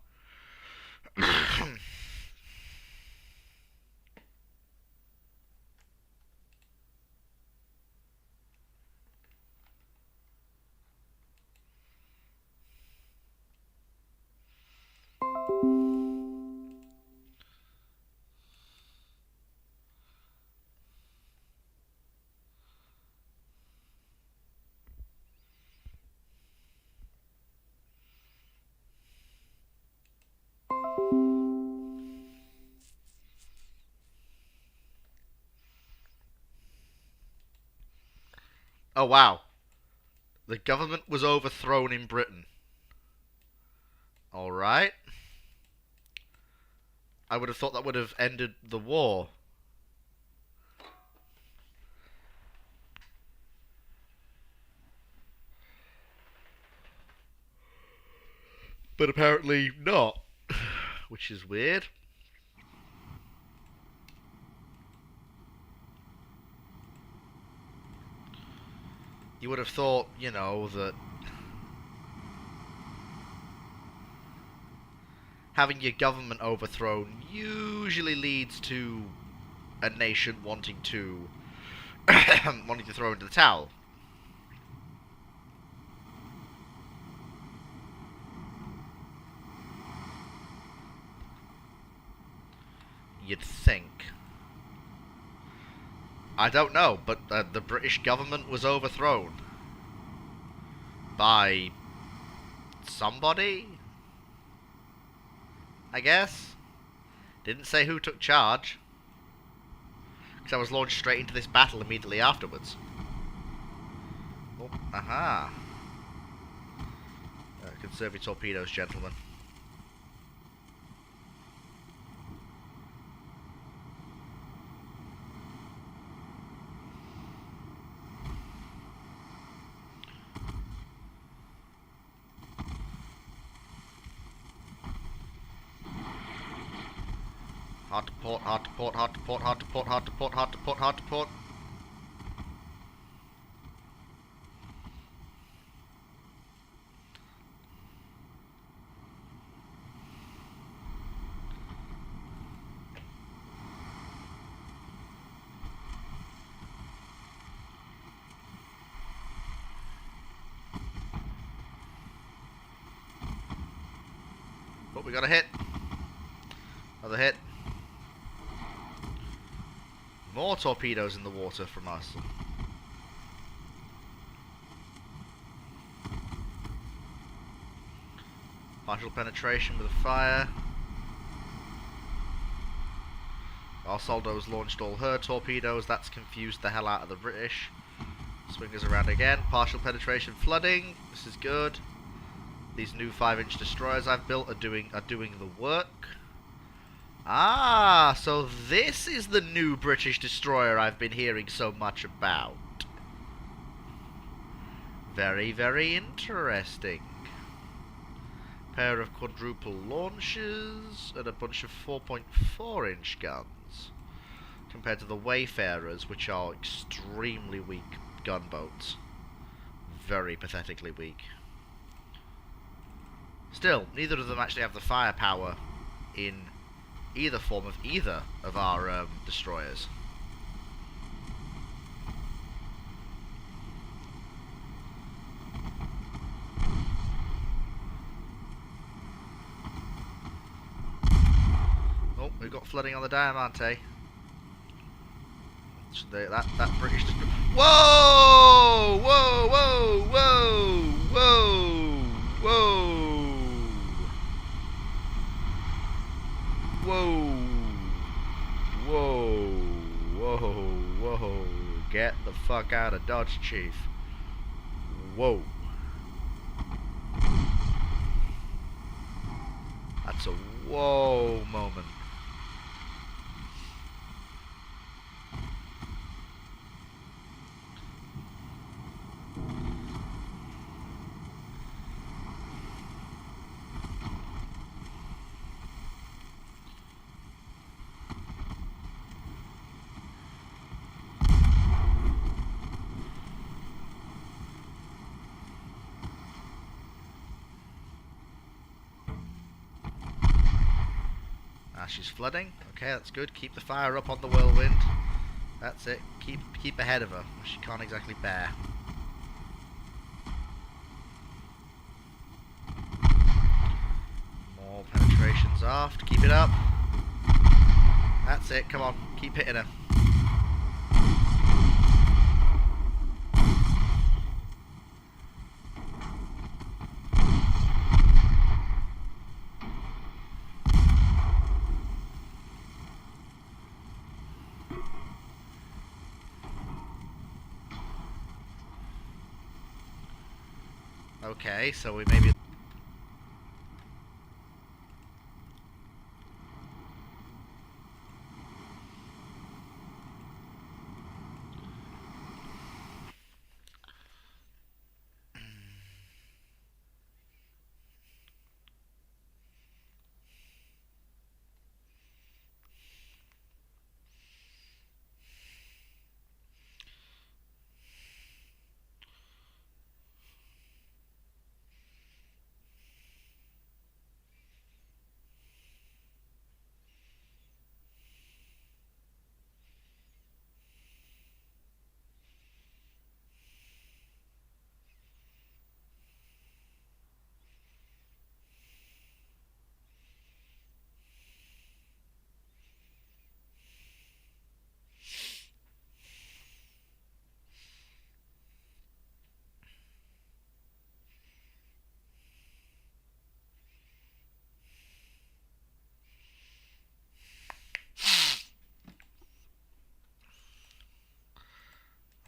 Oh wow. The government was overthrown in Britain. Alright. I would have thought that would have ended the war. But apparently not. Which is weird. You would have thought, you know, that having your government overthrown usually leads to a nation wanting to wanting to throw into the towel. You'd think. I don't know, but the British government was overthrown by somebody, I guess. Didn't say who took charge, because I was launched straight into this battle immediately afterwards. Oh, aha. Conserve your torpedoes, gentlemen. Hard to port, hard to port, hard to port, hard to port, hard to port, hard to port, hard to port. Oh, we got a hit. Another hit. More torpedoes in the water from us. Partial penetration with a fire. Our Soldo's launched all her torpedoes. That's confused the hell out of the British. Swing us around again. Partial penetration flooding. This is good. These new 5-inch destroyers I've built are doing the work. Ah, so this is the new British destroyer I've been hearing so much about. Very, very interesting. Pair of quadruple launchers and a bunch of 4.4-inch guns, compared to the Wayfarers, which are extremely weak gunboats. Very pathetically weak. Still, neither of them actually have the firepower in either form of either of our destroyers. Oh, we've got flooding on the Diamante. That British destroyer. Whoa! Whoa! Whoa! Whoa! Whoa! Whoa! Whoa! Whoa! Whoa! Whoa! Get the fuck out of Dodge, Chief. Whoa! That's a whoa moment. She's flooding. Okay, that's good. Keep the fire up on the whirlwind. That's it. Keep ahead of her. She can't exactly bear. More penetrations aft. Keep it up. That's it. Come on. Keep hitting her. Okay, so we maybe...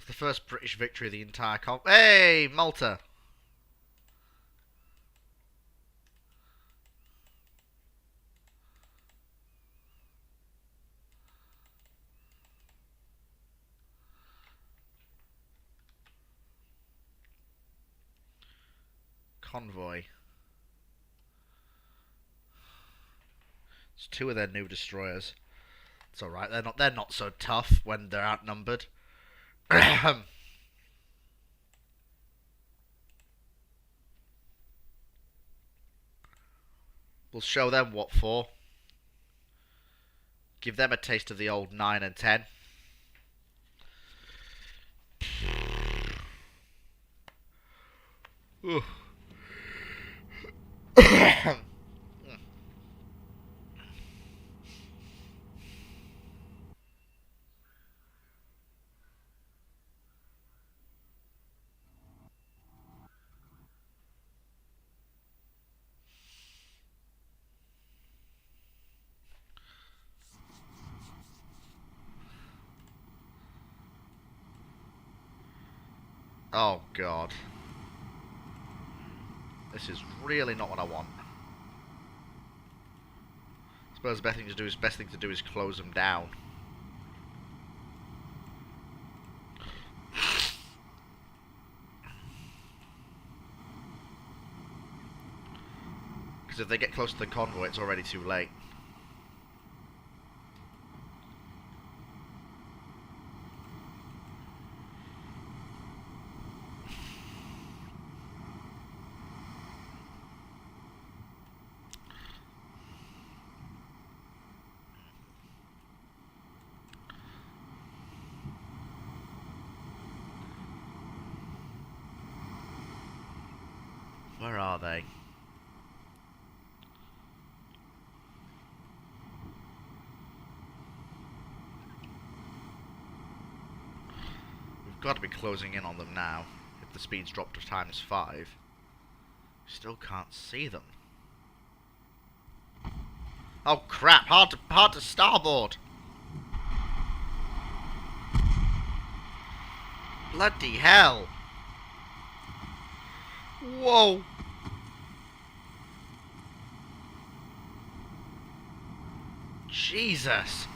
The first British victory of the entire Hey, Malta! Convoy. It's 2 of their new destroyers. It's alright, they're not so tough when they're outnumbered. We'll show them what for. Give them a taste of the old 9 and 10. Oh god. This is really not what I want. I suppose the best thing to do is close them down. Because if they get close to the convoy, it's already too late. Where are they? We've got to be closing in on them now. If the speed's dropped to ×5, still can't see them. Oh crap! Hard to starboard. Bloody hell! Whoa! Jesus!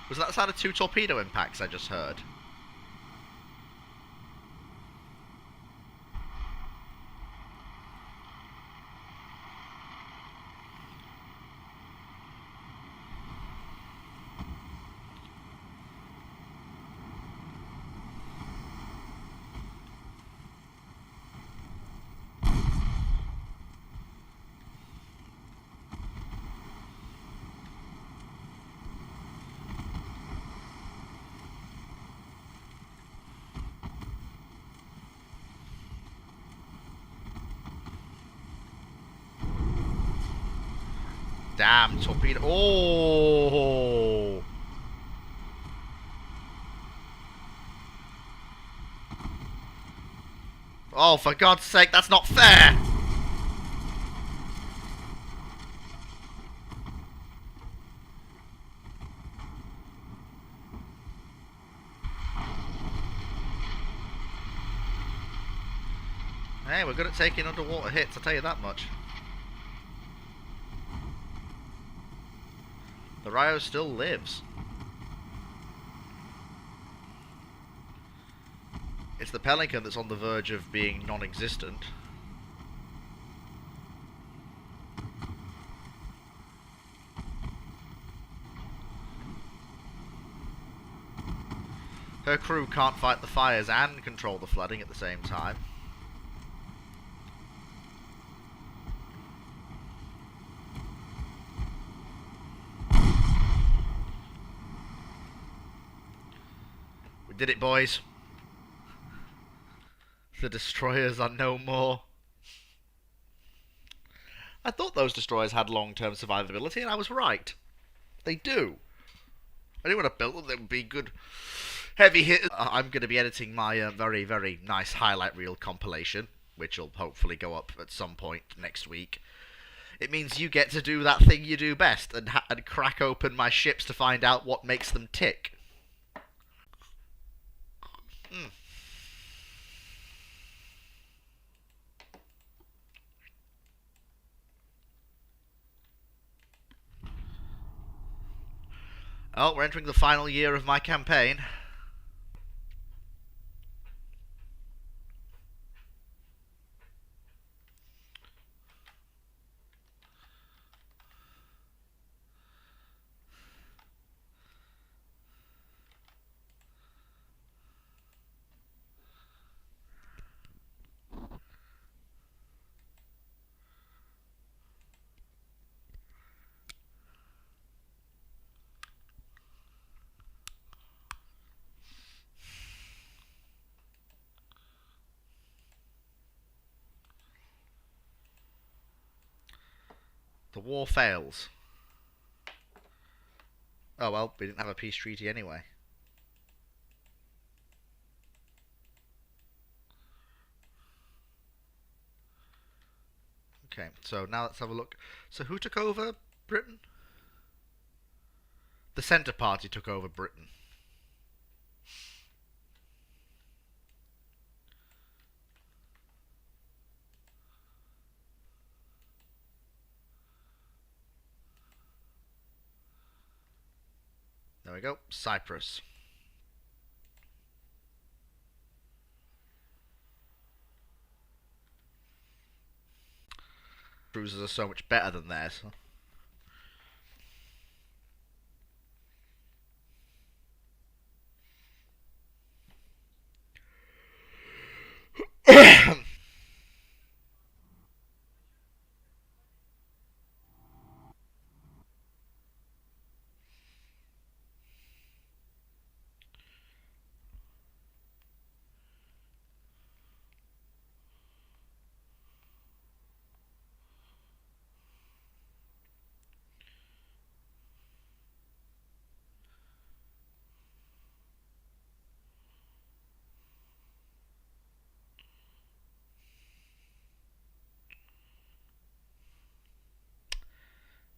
Was that the sound of 2 torpedo impacts I just heard? Damn, torpedo. Oh! Oh, for God's sake, that's not fair! Hey, we're good at taking underwater hits, I'll tell you that much. The Rio still lives. It's the Pelican that's on the verge of being non-existent. Her crew can't fight the fires and control the flooding at the same time. We did it, boys. The destroyers are no more. I thought those destroyers had long-term survivability, and I was right. They do. I didn't want to build them, they would be good heavy hitters. I'm going to be editing my very, very nice highlight reel compilation, which will hopefully go up at some point next week. It means you get to do that thing you do best, and crack open my ships to find out what makes them tick. Mm. Oh, we're entering the final year of my campaign. The war fails. Oh well, we didn't have a peace treaty anyway. Okay, so now let's have a look. So who took over Britain? The Centre Party took over Britain. There we go, Cyprus. Cruisers are so much better than theirs.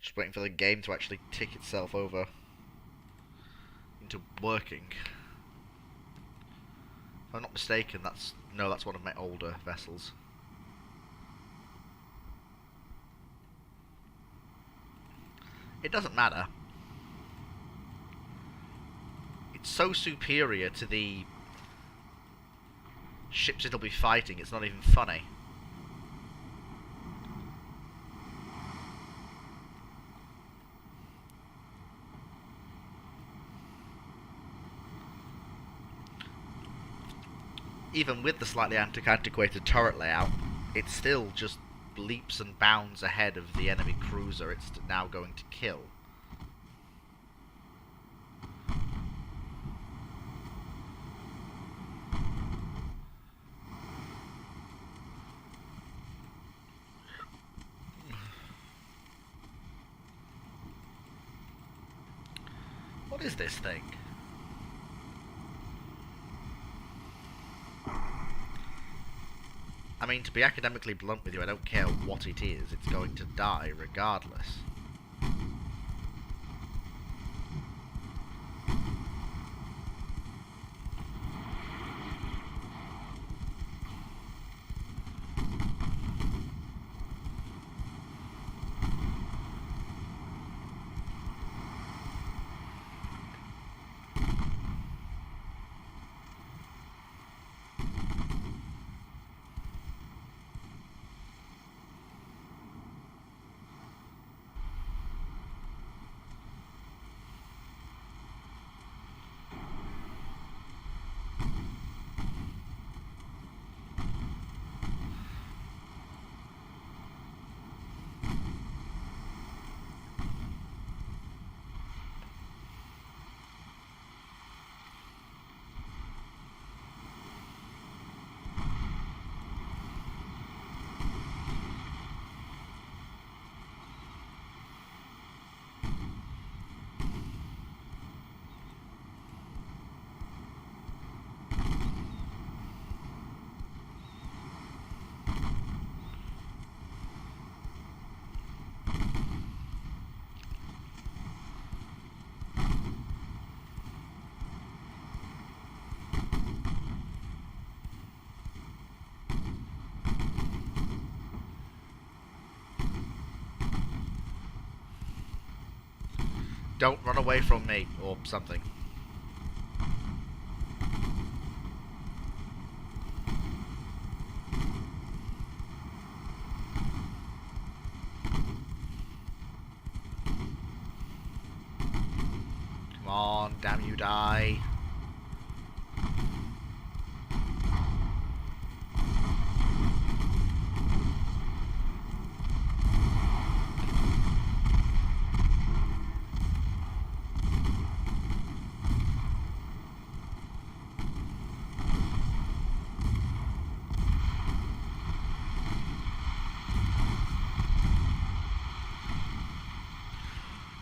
Just waiting for the game to actually tick itself over into working. If I'm not mistaken, that's one of my older vessels. It doesn't matter. It's so superior to the ships it'll be fighting, it's not even funny. Even with the slightly antiquated turret layout, it still just leaps and bounds ahead of the enemy cruiser it's now going to kill. What is this thing? I mean, to be academically blunt with you, I don't care what it is, it's going to die regardless. Don't run away from me, or something. Come on, damn you, die.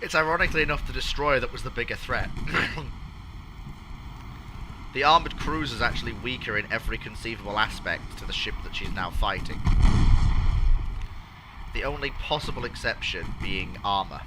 It's ironically enough the destroyer that was the bigger threat. The armoured cruiser is actually weaker in every conceivable aspect to the ship that she's now fighting. The only possible exception being armour.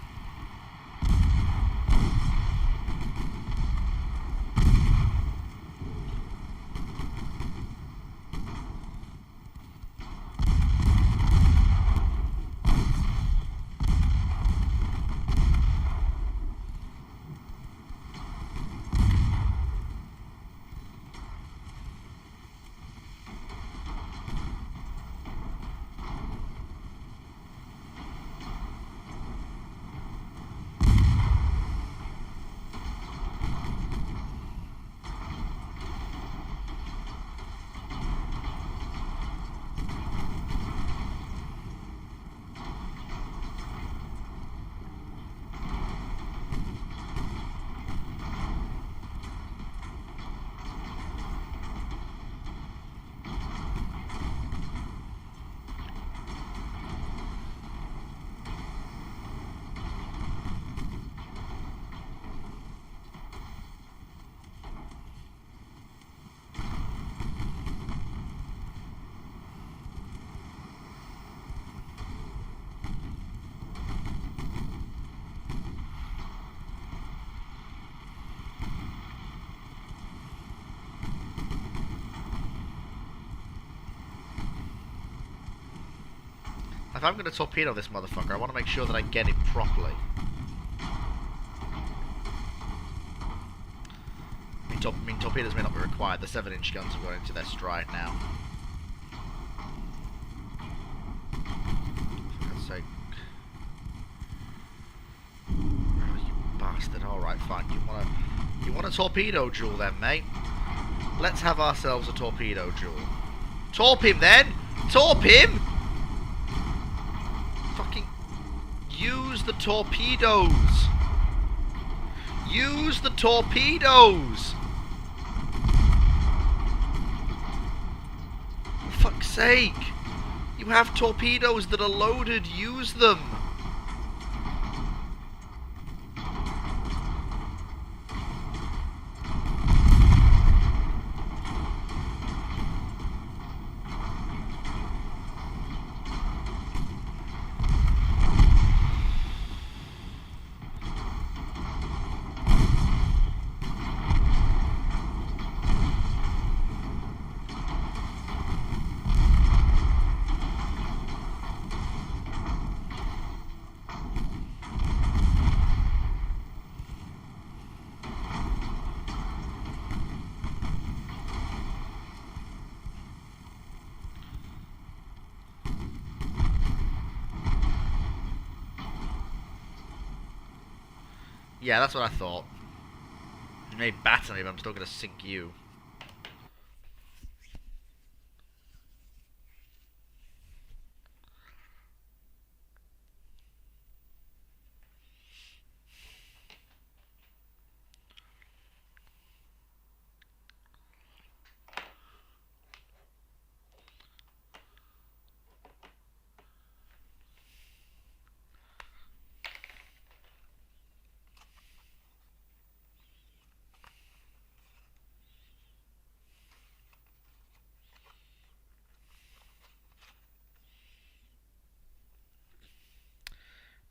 If I'm going to torpedo this motherfucker, I want to make sure that I get it properly. I mean, torpedoes may not be required. The 7-inch guns are going into their stride now. For God's sake. Oh, you bastard. Alright, fine. You want a torpedo duel then, mate? Let's have ourselves a torpedo duel. Torp him then! Torp him! Fucking use the torpedoes! Use the torpedoes! For fuck's sake! You have torpedoes that are loaded, use them! Yeah, that's what I thought. You may batter me, but I'm still going to sink you.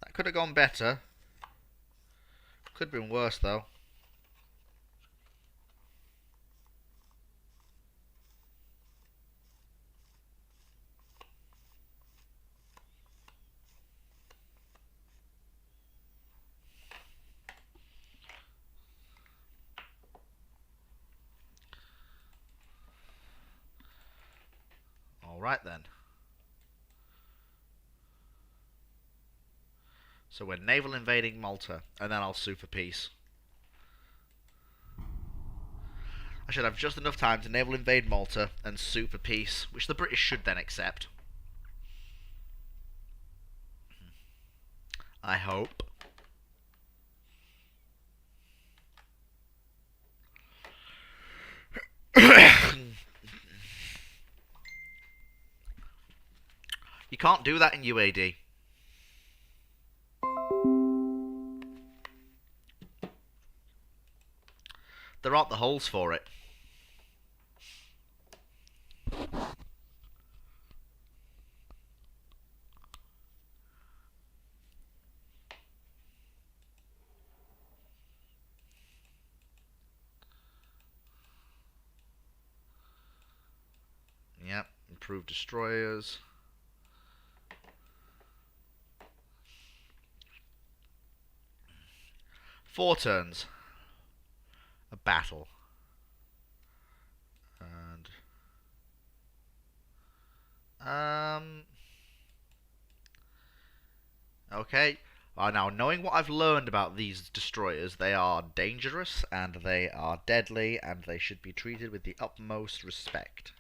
That could have gone better. Could have been worse, though. Alright then. So we're naval invading Malta, and then I'll sue for peace. I should have just enough time to naval invade Malta and sue for peace, which the British should then accept. I hope. You can't do that in UAD. There aren't the holes for it. Yep, improved destroyers. Four turns. A battle. And okay. Now, knowing what I've learned about these destroyers, they are dangerous, and they are deadly, and they should be treated with the utmost respect.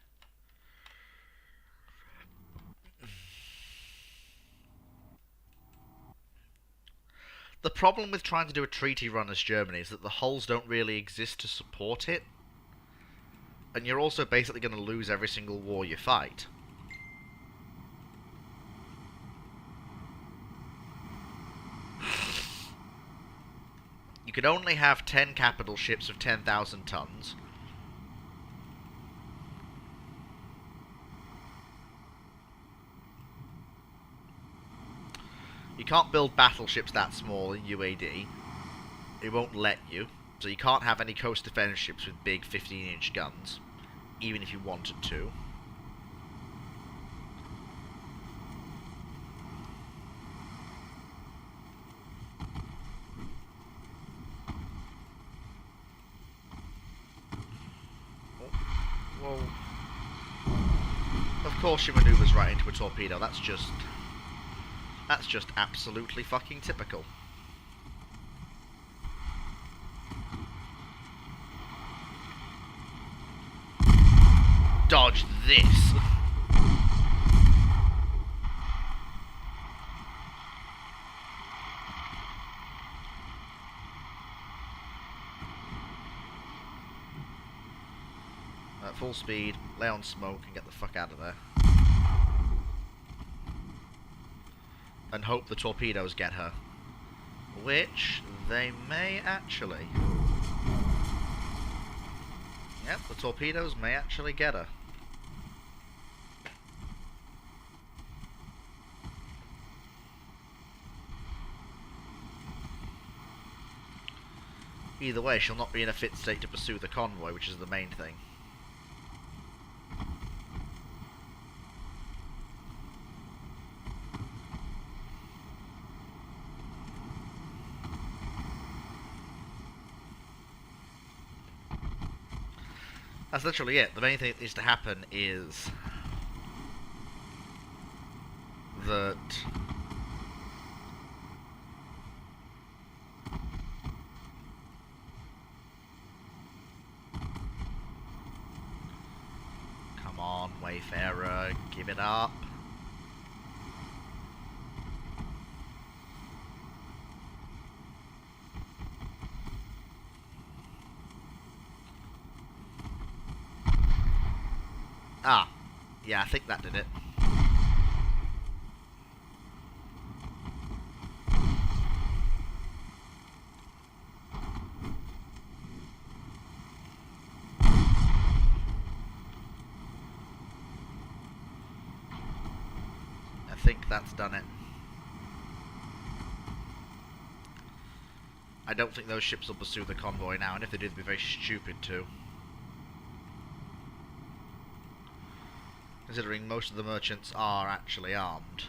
The problem with trying to do a treaty run as Germany is that the hulls don't really exist to support it, and you're also basically going to lose every single war you fight. You can only have 10 capital ships of 10,000 tons. You can't build battleships that small in UAD. It won't let you. So you can't have any coast defense ships with big 15-inch guns, even if you wanted to. Whoa. Of course she maneuvers right into a torpedo. That's just absolutely fucking typical. Dodge this. At full speed, lay on smoke and get the fuck out of there. And hope the torpedoes get her. Which they may actually. Yep, the torpedoes may actually get her. Either way, she'll not be in a fit state to pursue the convoy, which is the main thing. That's literally it. The main thing that needs to happen is that come on, Wayfarer, give it up. Ah, yeah, I think that did it. I think that's done it. I don't think those ships will pursue the convoy now, and if they do, they'll be very stupid too. Considering most of the merchants are actually armed.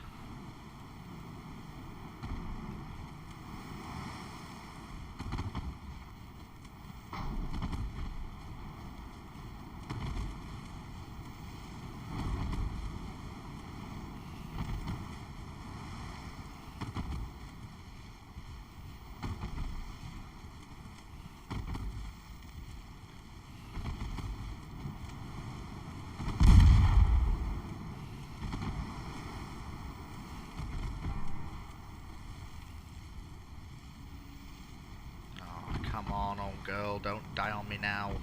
Come on, old girl, don't die on me now.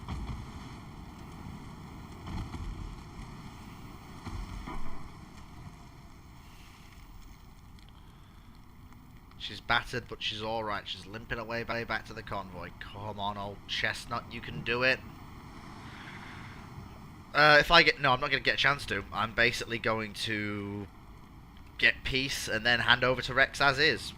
She's battered, but she's alright. She's limping away back to the convoy. Come on, old chestnut, you can do it. If I get... No, I'm not going to get a chance to. I'm basically going to get peace and then hand over to Rex as is.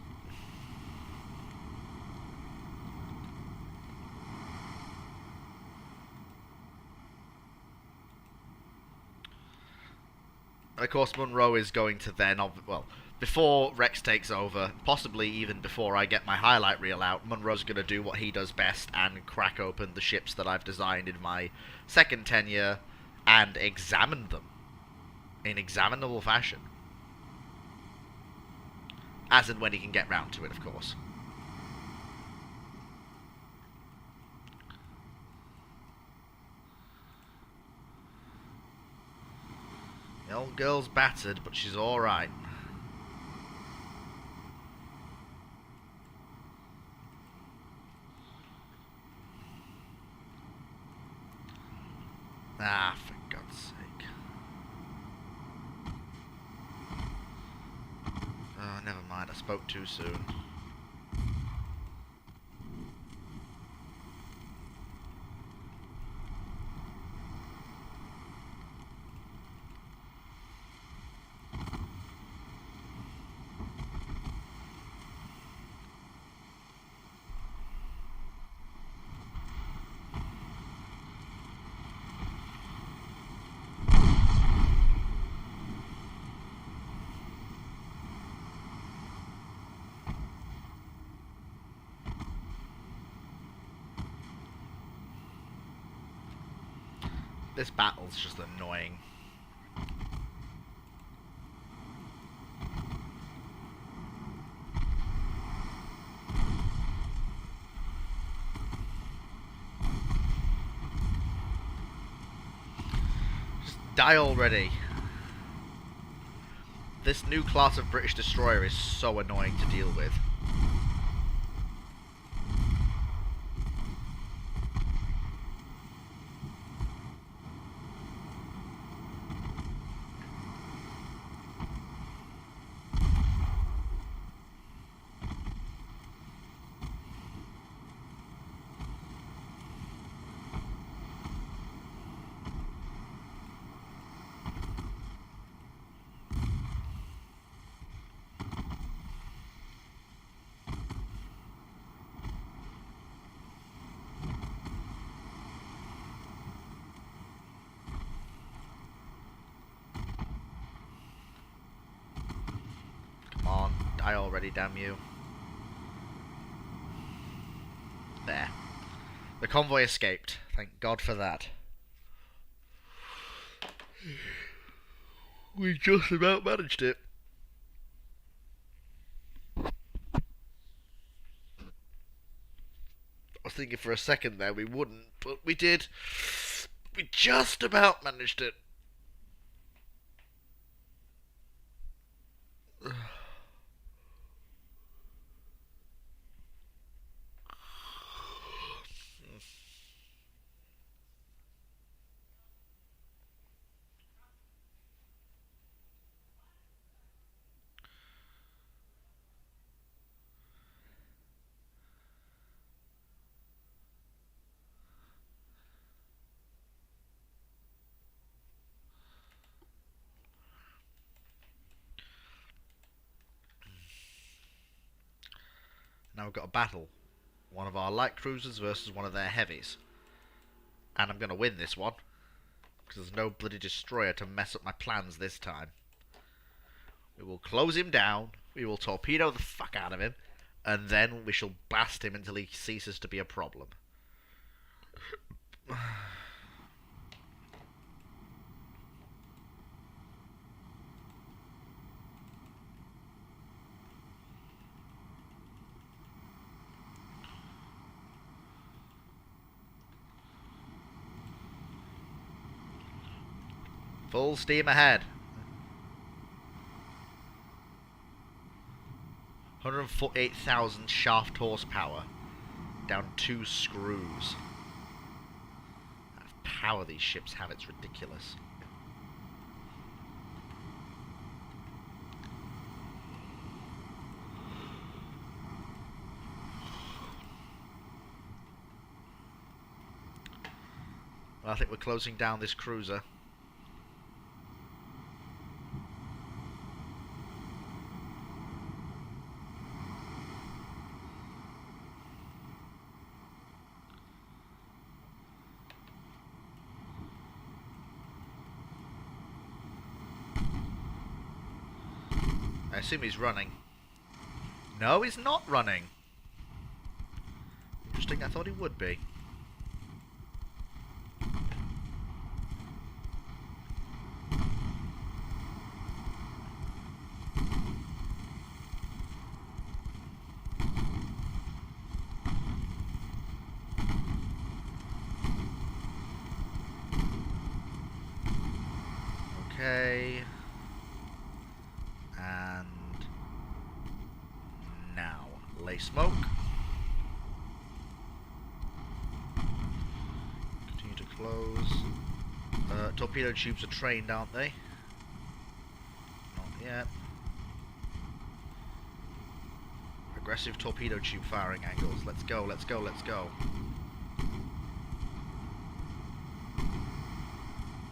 And of course, Monroe is going to then... Well, before Rex takes over, possibly even before I get my highlight reel out, Monroe's going to do what he does best and crack open the ships that I've designed in my second tenure and examine them in examinable fashion. As and when he can get round to it, of course. The old girl's battered, but she's alright. Ah, for God's sake. Oh, never mind, I spoke too soon. This battle's just annoying. Just die already. This new class of British destroyer is so annoying to deal with. Die already, damn you. There. The convoy escaped. Thank God for that. We just about managed it. I was thinking for a second there we wouldn't, but we did. We just about managed it. Now we've got a battle. One of our light cruisers versus one of their heavies. And I'm going to win this one. Because there's no bloody destroyer to mess up my plans this time. We will close him down. We will torpedo the fuck out of him. And then we shall blast him until he ceases to be a problem. Full steam ahead. 148,000 shaft horsepower. Down 2 screws. The power these ships have, it's ridiculous. Well, I think we're closing down this cruiser. I assume he's running. No, he's not running. Interesting, I thought he would be. Okay. And now, lay smoke. Continue to close. Torpedo tubes are trained, aren't they? Not yet. Aggressive torpedo tube firing angles. Let's go, let's go, let's go.